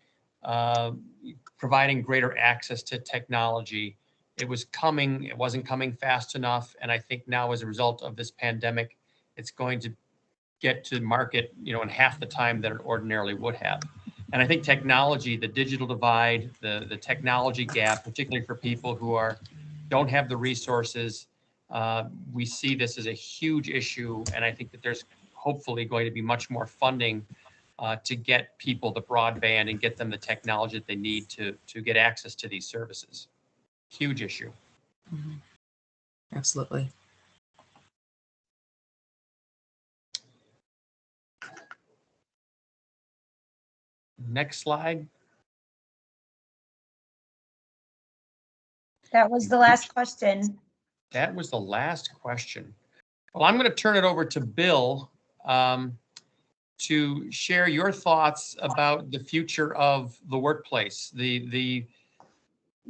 Speaker 2: providing greater access to technology. It was coming, it wasn't coming fast enough. And I think now as a result of this pandemic, it's going to get to market, you know, in half the time that it ordinarily would have. And I think technology, the digital divide, the technology gap, particularly for people who don't have the resources, we see this as a huge issue. And I think that there's hopefully going to be much more funding to get people the broadband and get them the technology that they need to get access to these services. Huge issue.
Speaker 4: Absolutely.
Speaker 2: Next slide.
Speaker 6: That was the last question.
Speaker 2: That was the last question. Well, I'm going to turn it over to Bill to share your thoughts about the future of the workplace,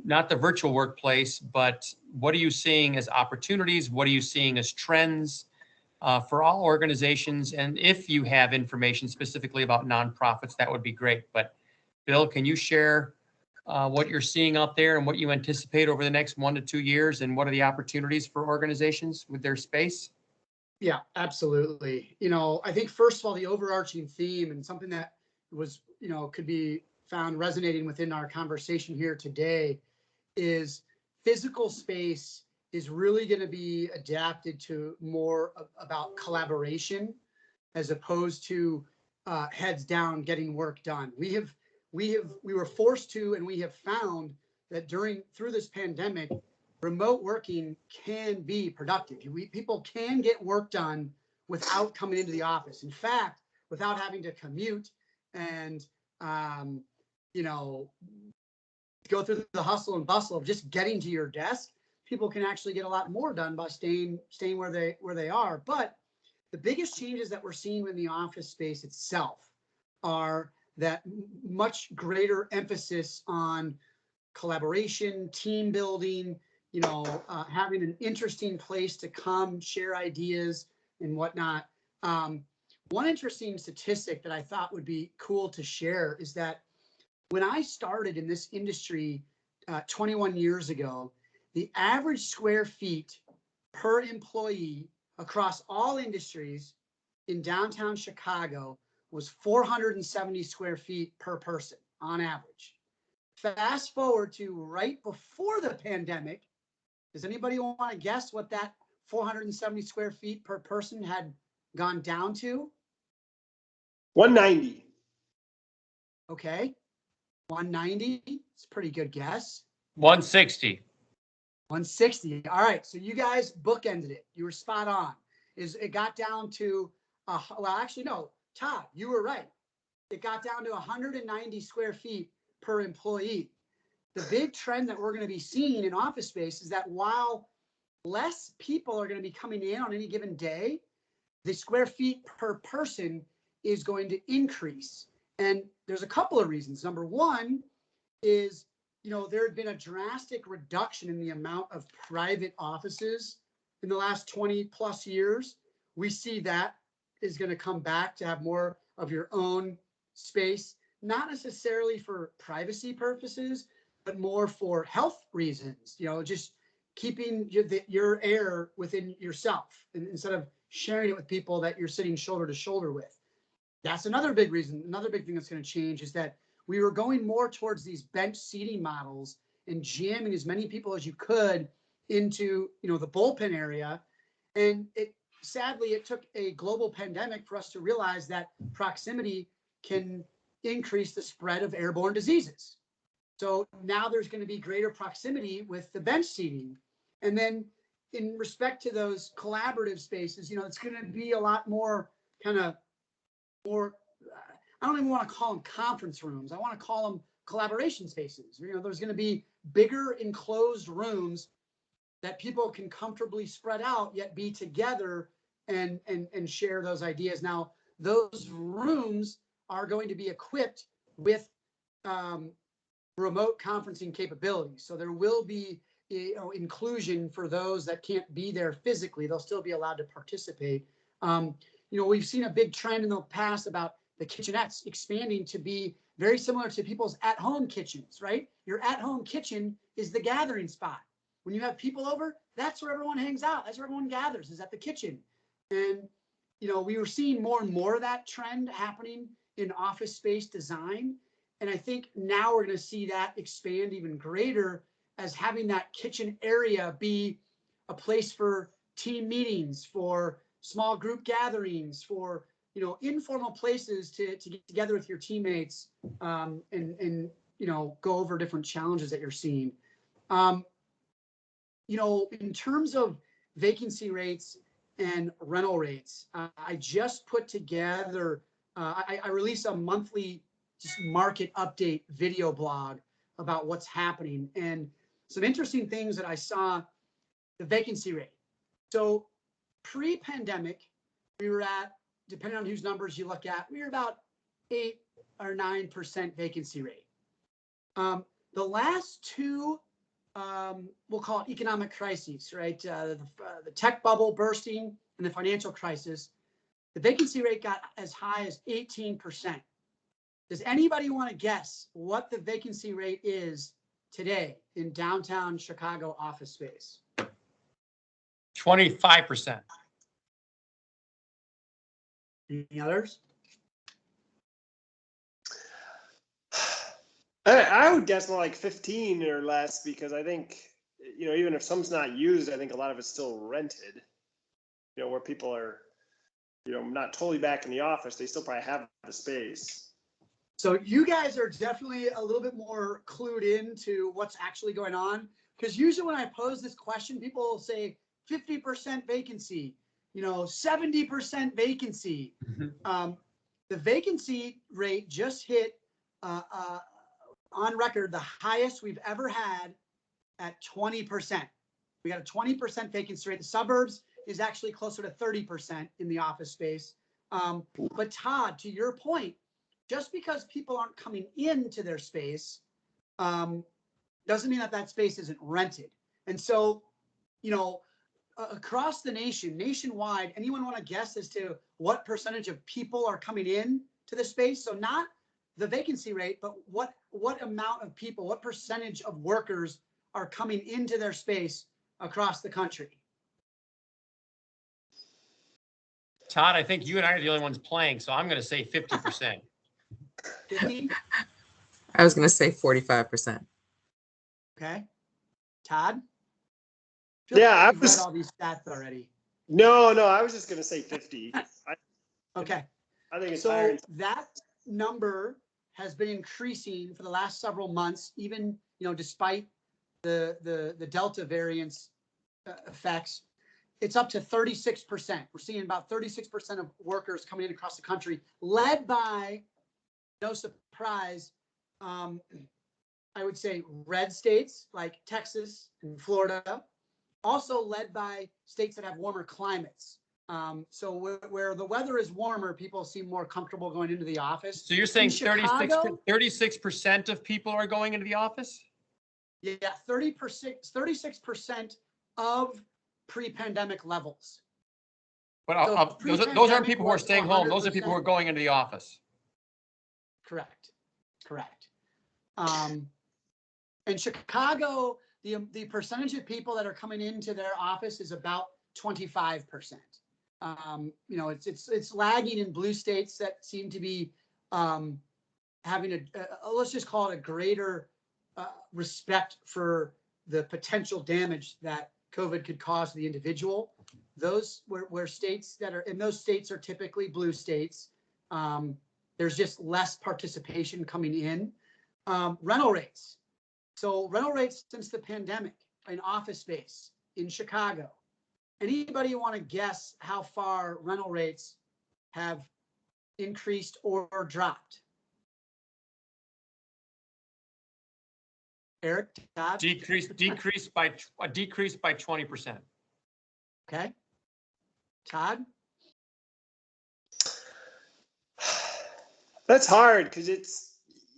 Speaker 2: not the virtual workplace, but what are you seeing as opportunities? What are you seeing as trends for all organizations? And if you have information specifically about nonprofits, that would be great. But Bill, can you share what you're seeing out there and what you anticipate over the next 1 to 2 years, and what are the opportunities for organizations with their space?
Speaker 1: Yeah, absolutely. You know, I think first of all, the overarching theme and something that was, you know, could be found resonating within our conversation here today is physical space is really going to be adapted to more about collaboration as opposed to heads down getting work done. We were forced to, and we have found that through this pandemic, remote working can be productive. People can get work done without coming into the office. In fact, without having to commute and, you know, go through the hustle and bustle of just getting to your desk. People can actually get a lot more done by staying where they are. But the biggest changes that we're seeing in the office space itself are that much greater emphasis on collaboration, team building, you know, having an interesting place to come share ideas and whatnot. One interesting statistic that I thought would be cool to share is that when I started in this industry 21 years ago, the average square feet per employee across all industries in downtown Chicago was 470 square feet per person on average. Fast forward to right before the pandemic. Does anybody want to guess what that 470 square feet per person had gone down to?
Speaker 3: 190.
Speaker 1: Okay. 190. It's a pretty good guess.
Speaker 2: 160.
Speaker 1: 160. All right. So you guys bookended it. You were spot on. It got down to, well, actually, no, Todd, you were right. It got down to 190 square feet per employee. The big trend that we're going to be seeing in office space is that while less people are going to be coming in on any given day, the square feet per person is going to increase. And there's a couple of reasons. Number one is, you know, there had been a drastic reduction in the amount of private offices in the last 20 plus years. We see that is going to come back to have more of your own space, not necessarily for privacy purposes, but more for health reasons, you know, just keeping your air within yourself instead of sharing it with people that you're sitting shoulder to shoulder with. That's another big reason. Another big thing that's going to change is that we were going more towards these bench seating models and jamming as many people as you could into, you know, the bullpen area. And sadly, it took a global pandemic for us to realize that proximity can increase the spread of airborne diseases. So now there's going to be greater proximity with the bench seating. And then in respect to those collaborative spaces, you know, it's going to be a lot more kind of more, I don't even want to call them conference rooms. I want to call them collaboration spaces. You know, there's going to be bigger enclosed rooms that people can comfortably spread out, yet be together and share those ideas. Now, those rooms are going to be equipped with remote conferencing capabilities. So there will be inclusion for those that can't be there physically. They'll still be allowed to participate. We've seen a big trend in the past about the kitchenettes expanding to be very similar to people's at-home kitchens, right? Your at-home kitchen is the gathering spot. When you have people over, that's where everyone hangs out. That's where everyone gathers, is at the kitchen. And, we were seeing more and more of that trend happening in office space design. And I think now we're going to see that expand even greater as having that kitchen area be a place for team meetings, for small group gatherings, for, informal places to get together with your teammates and go over different challenges that you're seeing. In terms of vacancy rates and rental rates, I just put together, I release a monthly just market update video blog about what's happening, and some interesting things that I saw. The vacancy rate. So pre-pandemic, we were at, depending on whose numbers you look at, we were about 8 or 9% vacancy rate. The last two, we'll call it economic crises, right? The tech bubble bursting and the financial crisis, the vacancy rate got as high as 18%. Does anybody want to guess what the vacancy rate is today in downtown Chicago office space?
Speaker 2: 25%.
Speaker 1: Any others?
Speaker 3: I would guess more like 15 or less, because I think, even if some's not used, I think a lot of it's still rented, where people are, not totally back in the office. They still probably have the space.
Speaker 1: So you guys are definitely a little bit more clued into what's actually going on, because usually when I pose this question, people will say 50% vacancy, 70% vacancy. The vacancy rate just hit on record the highest we've ever had at 20%. We got a 20% vacancy rate. The suburbs is actually closer to 30% in the office space. But Todd, to your point, just because people aren't coming into their space doesn't mean that space isn't rented. And so, across the nation, nationwide, anyone want to guess as to what percentage of people are coming in to the space? So not the vacancy rate, but what amount of people, what percentage of workers are coming into their space across the country?
Speaker 2: Todd, I think you and I are the only ones playing, so I'm going to say 50%.
Speaker 1: 50?
Speaker 4: I was going to say 45%.
Speaker 1: Okay. Todd?
Speaker 3: Yeah,
Speaker 1: You've read all these stats already.
Speaker 3: No, I was just going to say 50.
Speaker 1: Okay.
Speaker 3: I think it's
Speaker 1: so
Speaker 3: higher.
Speaker 1: That number has been increasing for the last several months, even despite the Delta variant's effects. It's up to 36%. We're seeing about 36% of workers coming in across the country, led by, no surprise, I would say red states like Texas and Florida, also led by states that have warmer climates. So where the weather is warmer, people seem more comfortable going into the office.
Speaker 2: So you're saying
Speaker 1: Chicago,
Speaker 2: 36% of people are going into the office?
Speaker 1: Yeah, 36% of pre-pandemic levels.
Speaker 2: But
Speaker 1: So
Speaker 2: those aren't people who are
Speaker 1: was
Speaker 2: staying home. Those are people who are
Speaker 1: 100%.
Speaker 2: going into the office.
Speaker 1: Correct. In Chicago, the percentage of people that are coming into their office is about 25%. It's lagging in blue states that seem to be having let's just call it a greater respect for the potential damage that COVID could cause to the individual. Those where states that are in those states are typically blue states. There's just less participation coming in. Rental rates. So rental rates since the pandemic in office space in Chicago. Anybody want to guess how far rental rates have increased or dropped? Eric, Todd?
Speaker 2: Decreased by 20%.
Speaker 1: Okay. Todd?
Speaker 3: That's hard because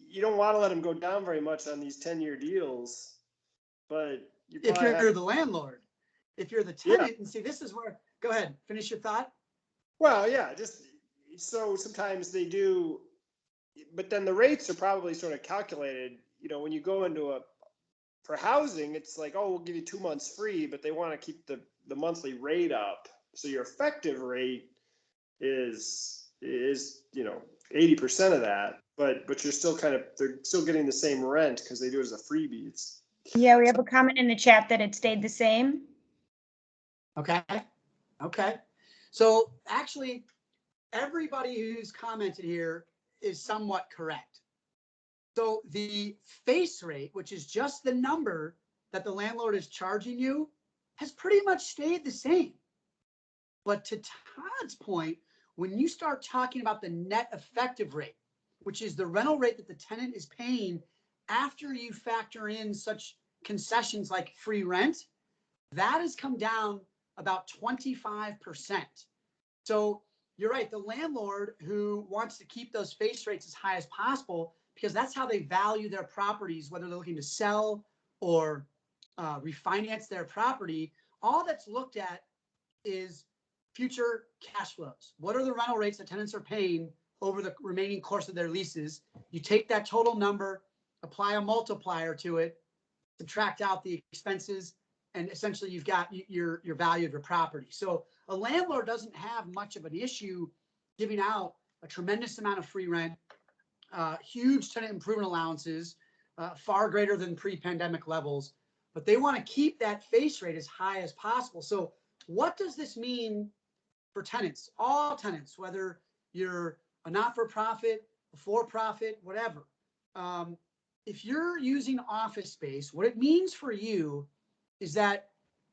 Speaker 3: you don't want to let them go down very much on these 10-year deals, but you
Speaker 1: If
Speaker 3: probably
Speaker 1: you're the landlord, if you're the tenant, and see, this is where, go ahead, finish your thought.
Speaker 3: Well, yeah, just so sometimes they do, but then the rates are probably sort of calculated. You know, when you go into for housing, it's like, oh, we'll give you 2 months free, but they want to keep the monthly rate up. So your effective rate is 80% of that, but you're still they're still getting the same rent because they do it as a freebie.
Speaker 6: Yeah, we have a comment in the chat that it stayed the same.
Speaker 1: Okay. Okay. So actually, everybody who's commented here is somewhat correct. So the face rate, which is just the number that the landlord is charging you, has pretty much stayed the same. But to Todd's point, when you start talking about the net effective rate, which is the rental rate that the tenant is paying after you factor in such concessions like free rent, that has come down about 25%. So you're right, the landlord who wants to keep those face rates as high as possible, because that's how they value their properties, whether they're looking to sell or refinance their property, all that's looked at is future cash flows. What are the rental rates that tenants are paying over the remaining course of their leases? You take that total number, apply a multiplier to it, subtract out the expenses, and essentially you've got your value of your property. So a landlord doesn't have much of an issue giving out a tremendous amount of free rent, huge tenant improvement allowances, far greater than pre-pandemic levels, but they want to keep that face rate as high as possible. So what does this mean for tenants, all tenants, whether you're a not-for-profit, a for-profit, whatever? If you're using office space, what it means for you is that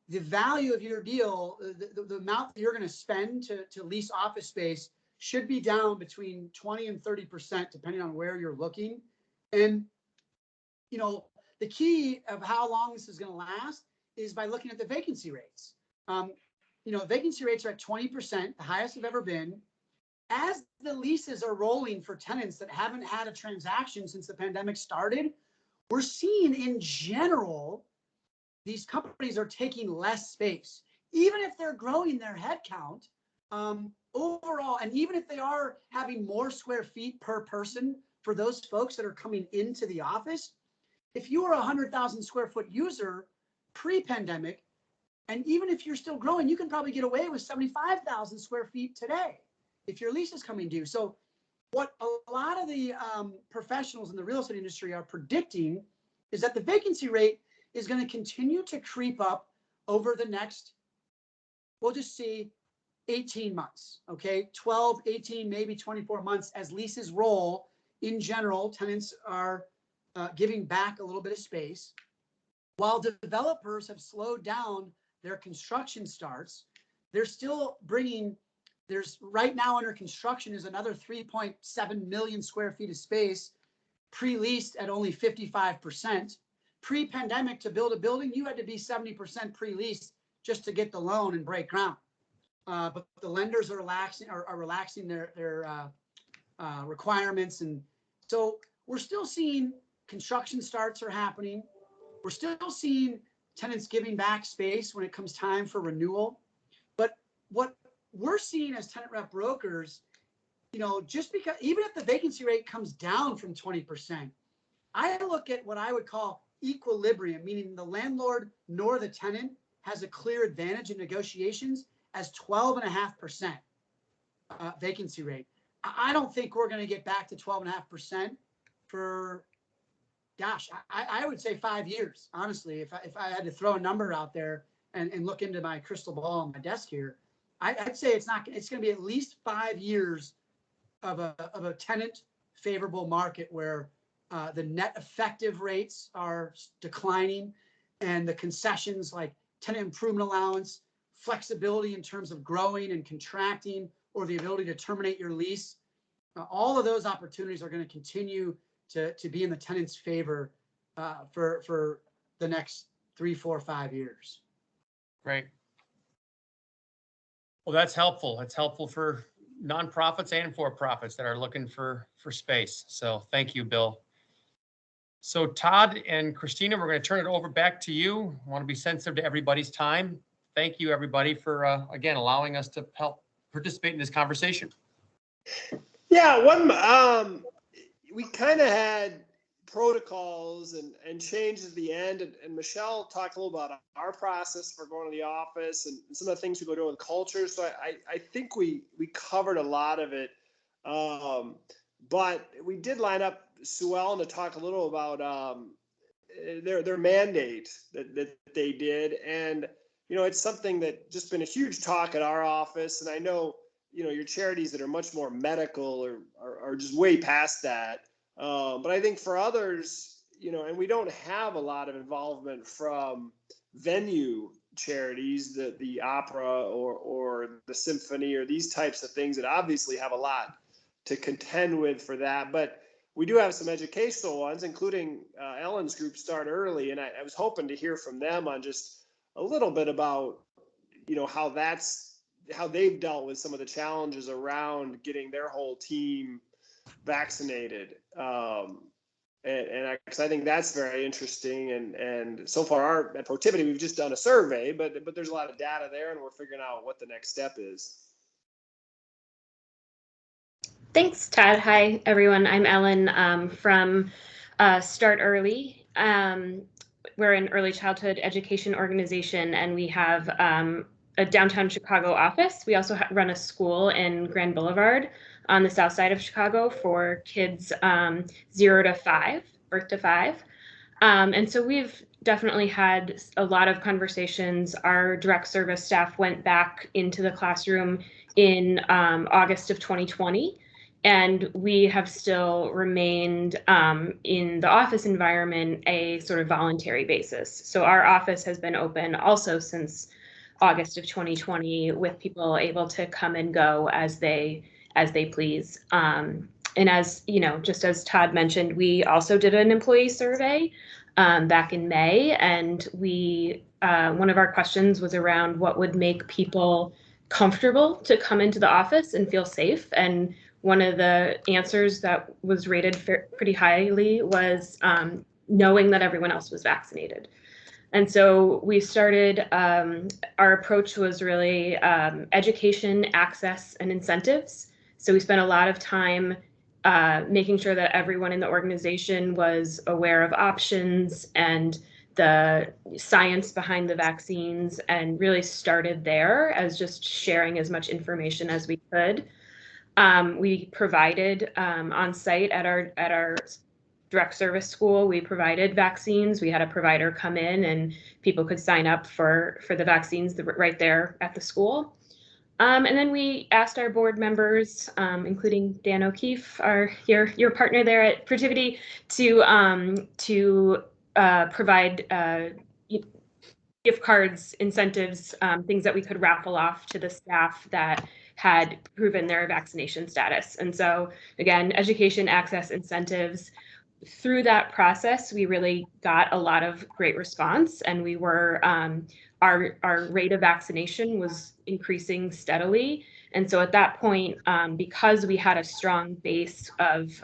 Speaker 1: the value of your deal, the amount that you're going to spend to lease office space should be down between 20 and 30%, depending on where you're looking. And, you know, the key of how long this is going to last is by looking at the vacancy rates. You know, vacancy rates are at 20%, the highest they've ever been. As the leases are rolling for tenants that haven't had a transaction since the pandemic started, we're seeing in general, these companies are taking less space, even if they're growing their headcount overall. And even if they are having more square feet per person for those folks that are coming into the office, if you were a 100,000 square foot user pre-pandemic, and even if you're still growing, you can probably get away with 75,000 square feet today if your lease is coming due. So what a lot of the professionals in the real estate industry are predicting is that the vacancy rate is going to continue to creep up over the next, we'll just see, 18 months, okay? 12, 18, maybe 24 months as leases roll. In general, tenants are giving back a little bit of space. While developers have slowed down their construction starts, they're still bringing, there's right now under construction is another 3.7 million square feet of space pre-leased at only 55%. Pre-pandemic, to build a building, you had to be 70% pre-leased just to get the loan and break ground. But the lenders are relaxing their requirements. And so we're still seeing construction starts are happening. We're still seeing tenants giving back space when it comes time for renewal. But what we're seeing as tenant rep brokers, you know, just because, even if the vacancy rate comes down from 20%, I look at what I would call equilibrium, meaning the landlord nor the tenant has a clear advantage in negotiations, as 12.5% vacancy rate. I don't think we're going to get back to 12.5% for, gosh, I would say 5 years, honestly. If I had to throw a number out there and look into my crystal ball on my desk here, I'd say it's going to be at least 5 years of a tenant favorable market where the net effective rates are declining, and the concessions like tenant improvement allowance, flexibility in terms of growing and contracting or the ability to terminate your lease. All of those opportunities are going to continue to be in the tenant's favor for the next 3, 4, 5 years.
Speaker 2: Great. Well, that's helpful. It's helpful for nonprofits and for-profits that are looking for space. So thank you, Bill. So Todd and Christina, we're going to turn it over back to you. I want to be sensitive to everybody's time. Thank you, everybody, for, again, allowing us to help participate in this conversation.
Speaker 3: Yeah, we kind of had protocols and changes at the end, and Michelle talked a little about our process for going to the office and some of the things we go do in culture. So I think we covered a lot of it, but we did line up Sue Ellen to talk a little about their mandate that they did, and it's something that just been a huge talk at our office, and I know your charities that are much more medical are just way past that. But I think for others, and we don't have a lot of involvement from venue charities, the opera or the symphony or these types of things that obviously have a lot to contend with for that. But we do have some educational ones, including Ellen's group Start Early. And I was hoping to hear from them on just a little bit about, how they've dealt with some of the challenges around getting their whole team vaccinated. Because I think that's very interesting. And so far at Protiviti, we've just done a survey, but there's a lot of data there, and we're figuring out what the next step is.
Speaker 9: Thanks, Todd. Hi, everyone. I'm Ellen from Start Early. We're an early childhood education organization, and we have a downtown Chicago office. We also run a school in Grand Boulevard on the south side of Chicago for kids 0 to 5, birth to 5. And so we've definitely had a lot of conversations. Our direct service staff went back into the classroom in August of 2020. And we have still remained in the office environment a sort of voluntary basis. So our office has been open also since August of 2020, with people able to come and go as they please. And as just as Todd mentioned, we also did an employee survey back in May, and we one of our questions was around what would make people comfortable to come into the office and feel safe. And one of the answers that was rated pretty highly was knowing that everyone else was vaccinated. And so we started, our approach was really education, access, and incentives. So we spent a lot of time making sure that everyone in the organization was aware of options and the science behind the vaccines, and really started there as just sharing as much information as we could. We provided on site at our direct service school, we provided vaccines. We had a provider come in, and people could sign up for the vaccines right there at the school. And then we asked our board members, including Dan O'Keefe, your partner there at Protiviti, to provide gift cards, incentives, things that we could raffle off to the staff that had proven their vaccination status. And so again, education, access, incentives. Through that process, we really got a lot of great response, and we were our rate of vaccination was increasing steadily. And so at that point, because we had a strong base of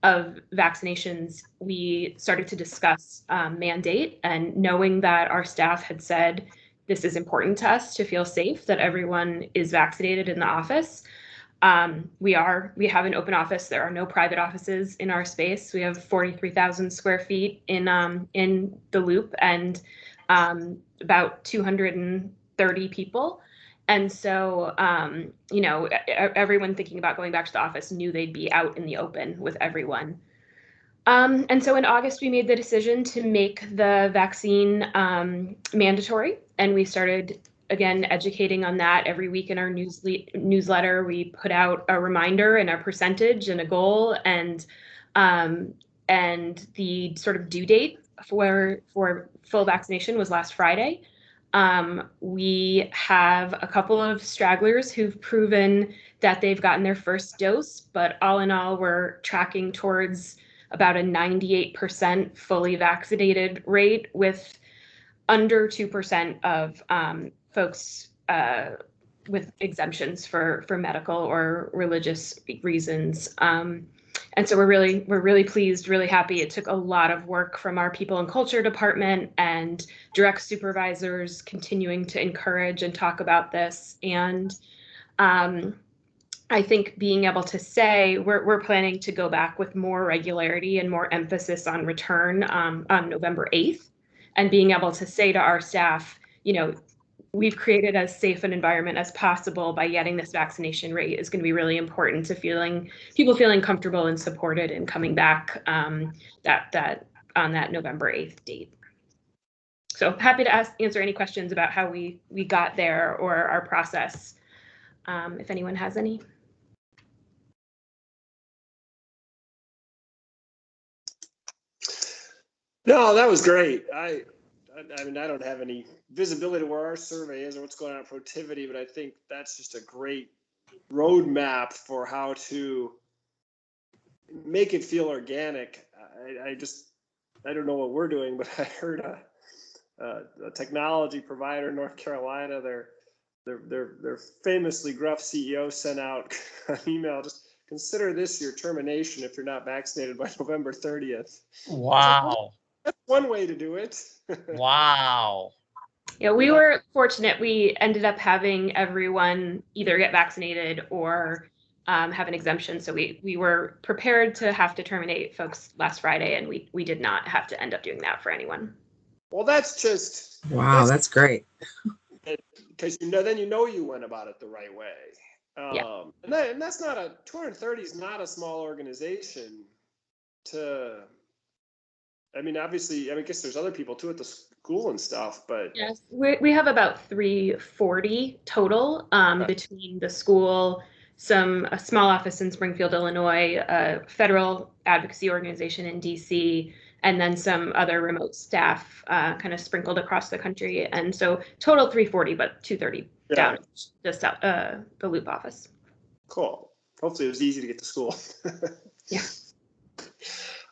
Speaker 9: vaccinations, we started to discuss mandate, and knowing that our staff had said, this is important to us to feel safe, that everyone is vaccinated in the office. We have an open office. There are no private offices in our space. We have 43,000 square feet in the Loop, and about 230 people. And so, everyone thinking about going back to the office knew they'd be out in the open with everyone. And so in August, we made the decision to make the vaccine mandatory, and we started, again, educating on that every week in our newsletter. We put out a reminder and a percentage and a goal, and the sort of due date for full vaccination was last Friday. We have a couple of stragglers who've proven that they've gotten their first dose, but all in all, we're tracking towards about a 98% fully vaccinated rate, with under 2% of folks with exemptions for medical or religious reasons. And so we're really pleased, really happy. It took a lot of work from our people and culture department and direct supervisors continuing to encourage and talk about this. And I think being able to say we're planning to go back with more regularity and more emphasis on return on November 8th, and being able to say to our staff, we've created as safe an environment as possible by getting this vaccination rate is going to be really important to people feeling comfortable and supported and coming back that on that November 8th date. So happy to answer any questions about how we got there or our process, if anyone has any.
Speaker 3: No, that was great. I mean, I don't have any visibility to where our survey is or what's going on at Protiviti, but I think that's just a great roadmap for how to make it feel organic. I don't know what we're doing, but I heard a technology provider in North Carolina, their famously gruff CEO sent out an email, just consider this your termination if you're not vaccinated by November 30th.
Speaker 2: Wow.
Speaker 3: That's one way to do it.
Speaker 2: Wow.
Speaker 9: Yeah, we were fortunate. We ended up having everyone either get vaccinated or have an exemption. So we were prepared to have to terminate folks last Friday, and we did not have to end up doing that for anyone.
Speaker 3: Well, that's just
Speaker 4: Wow, that's great.
Speaker 3: Because then you went about it the right way.
Speaker 9: Yeah.
Speaker 3: And that's not 230 is not a small organization. Obviously, I guess there's other people too at the school and stuff, but
Speaker 9: yes, we have about 340 total between the school, a small office in Springfield, Illinois, a federal advocacy organization in DC, and then some other remote staff kind of sprinkled across the country. And so total 340, but 230 down just out the Loop office.
Speaker 3: Cool. Hopefully it was easy to get to school.
Speaker 9: Yeah.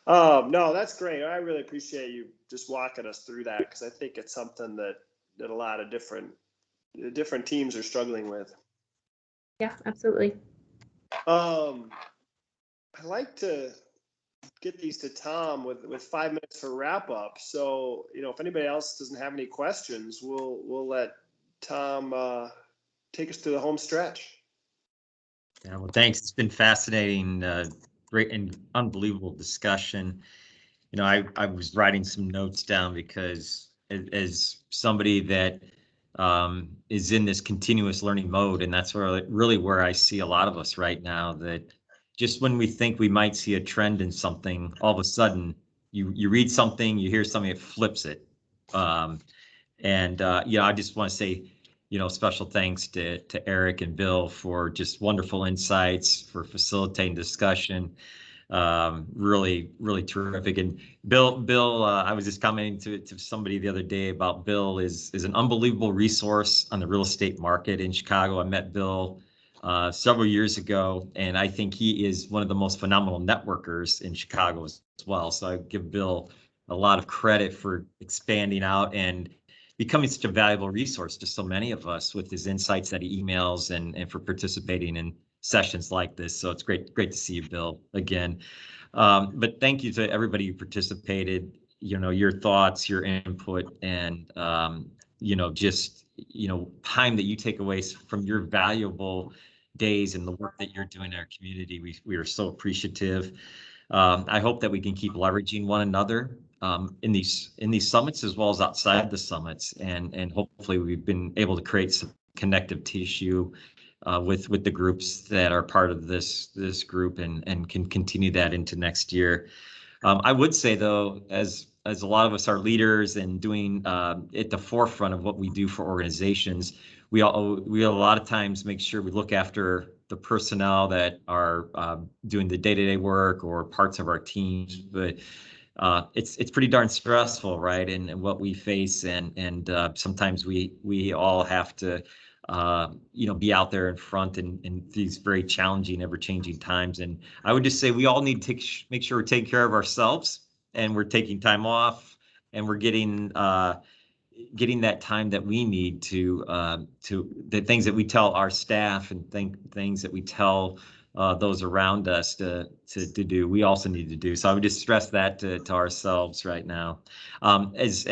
Speaker 3: No, that's great. I really appreciate you just walking us through that, because I think it's something that a lot of different teams are struggling with.
Speaker 9: Yeah, absolutely.
Speaker 3: I'd like to get these to Tom with 5 minutes for wrap up. So, if anybody else doesn't have any questions, we'll let Tom take us through the home stretch.
Speaker 10: Yeah, well, thanks. It's been fascinating, great and unbelievable discussion. I was writing some notes down because as somebody that is in this continuous learning mode, and that's really where I see a lot of us right now, that just when we think we might see a trend in something, all of a sudden you read something, you hear something, it flips it. I just want to say, special thanks to Eric and Bill for just wonderful insights, for facilitating discussion. Really, really terrific. And Bill, I was just commenting to somebody the other day about Bill is an unbelievable resource on the real estate market in Chicago. I met Bill several years ago, and I think he is one of the most phenomenal networkers in Chicago as well. So I give Bill a lot of credit for expanding out and becoming such a valuable resource to so many of us with his insights that he emails and for participating in sessions like this. So it's great to see you, Bill, again. But thank you to everybody who participated, your thoughts, your input, and, time that you take away from your valuable days and the work that you're doing in our community. We are so appreciative. I hope that we can keep leveraging one another in these summits as well as outside the summits, and hopefully we've been able to create some connective tissue with the groups that are part of this group and can continue that into next year. I would say though, as a lot of us are leaders and doing at the forefront of what we do for organizations, we a lot of times make sure we look after the personnel that are doing the day-to-day work or parts of our teams, but it's pretty darn stressful, right? And what we face, and sometimes we all have to be out there in front in these very challenging, ever-changing times. And I would just say we all need to make sure we're taking care of ourselves, and we're taking time off, and we're getting that time that we need to the things that we tell our staff, and things that we tell those around us to do, we also need to do. So I would just stress that to ourselves right now. As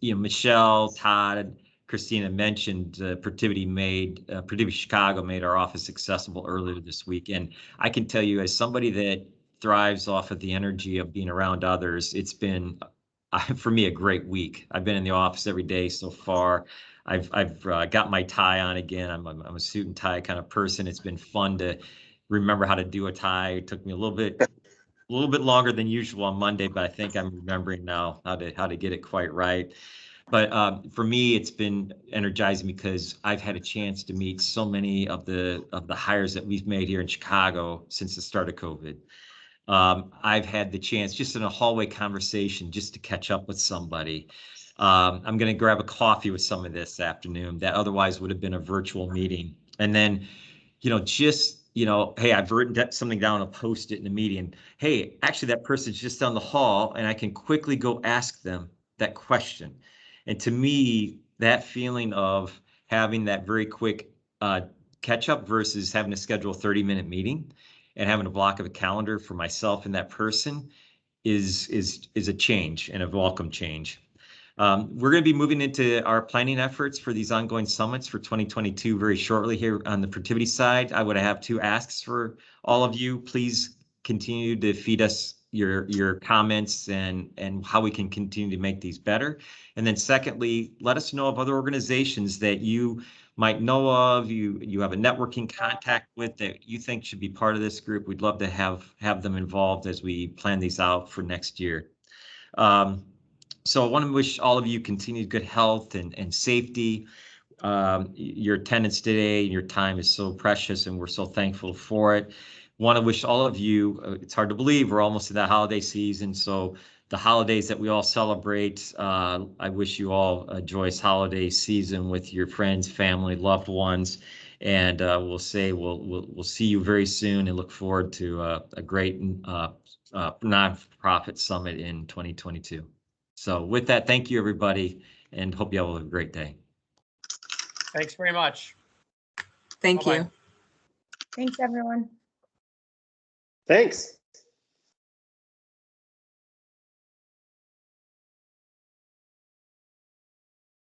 Speaker 10: Michelle, Todd, Christina mentioned, Protiviti Chicago made our office accessible earlier this week. And I can tell you, as somebody that thrives off of the energy of being around others, it's been for me a great week. I've been in the office every day so far. I've got my tie on again. I'm a suit and tie kind of person. It's been fun to remember how to do a tie. It took me a little bit longer than usual on Monday, but I think I'm remembering now how to get it quite right. But for me, it's been energizing because I've had a chance to meet so many of the hires that we've made here in Chicago since the start of COVID. I've had the chance just in a hallway conversation just to catch up with somebody. I'm going to grab a coffee with someone this afternoon that otherwise would have been a virtual meeting. And then, hey, I've written something down, I'll post it in the meeting. Hey, actually, that person's just down the hall, and I can quickly go ask them that question. And to me, that feeling of having that very quick catch up versus having to schedule a 30-minute meeting and having a block of a calendar for myself and that person is a change, and a welcome change. We're going to be moving into our planning efforts for these ongoing summits for 2022 very shortly here on the Protiviti side. I would have 2 asks for all of you. Please continue to feed us your comments and how we can continue to make these better. And then secondly, let us know of other organizations that you might know of, you have a networking contact with that you think should be part of this group. We'd love to have them involved as we plan these out for next year. So I want to wish all of you continued good health and safety. Your attendance today and your time is so precious, and we're so thankful for it. Want to wish all of you, it's hard to believe we're almost in the holiday season. So the holidays that we all celebrate, I wish you all a joyous holiday season with your friends, family, loved ones. And we'll see you very soon, and look forward to a great nonprofit summit in 2022. So with that, thank you, everybody, and hope you all have a great day.
Speaker 2: Thanks very much.
Speaker 4: Thank
Speaker 2: Bye-bye.
Speaker 4: you.
Speaker 6: Thanks, everyone.
Speaker 3: Thanks.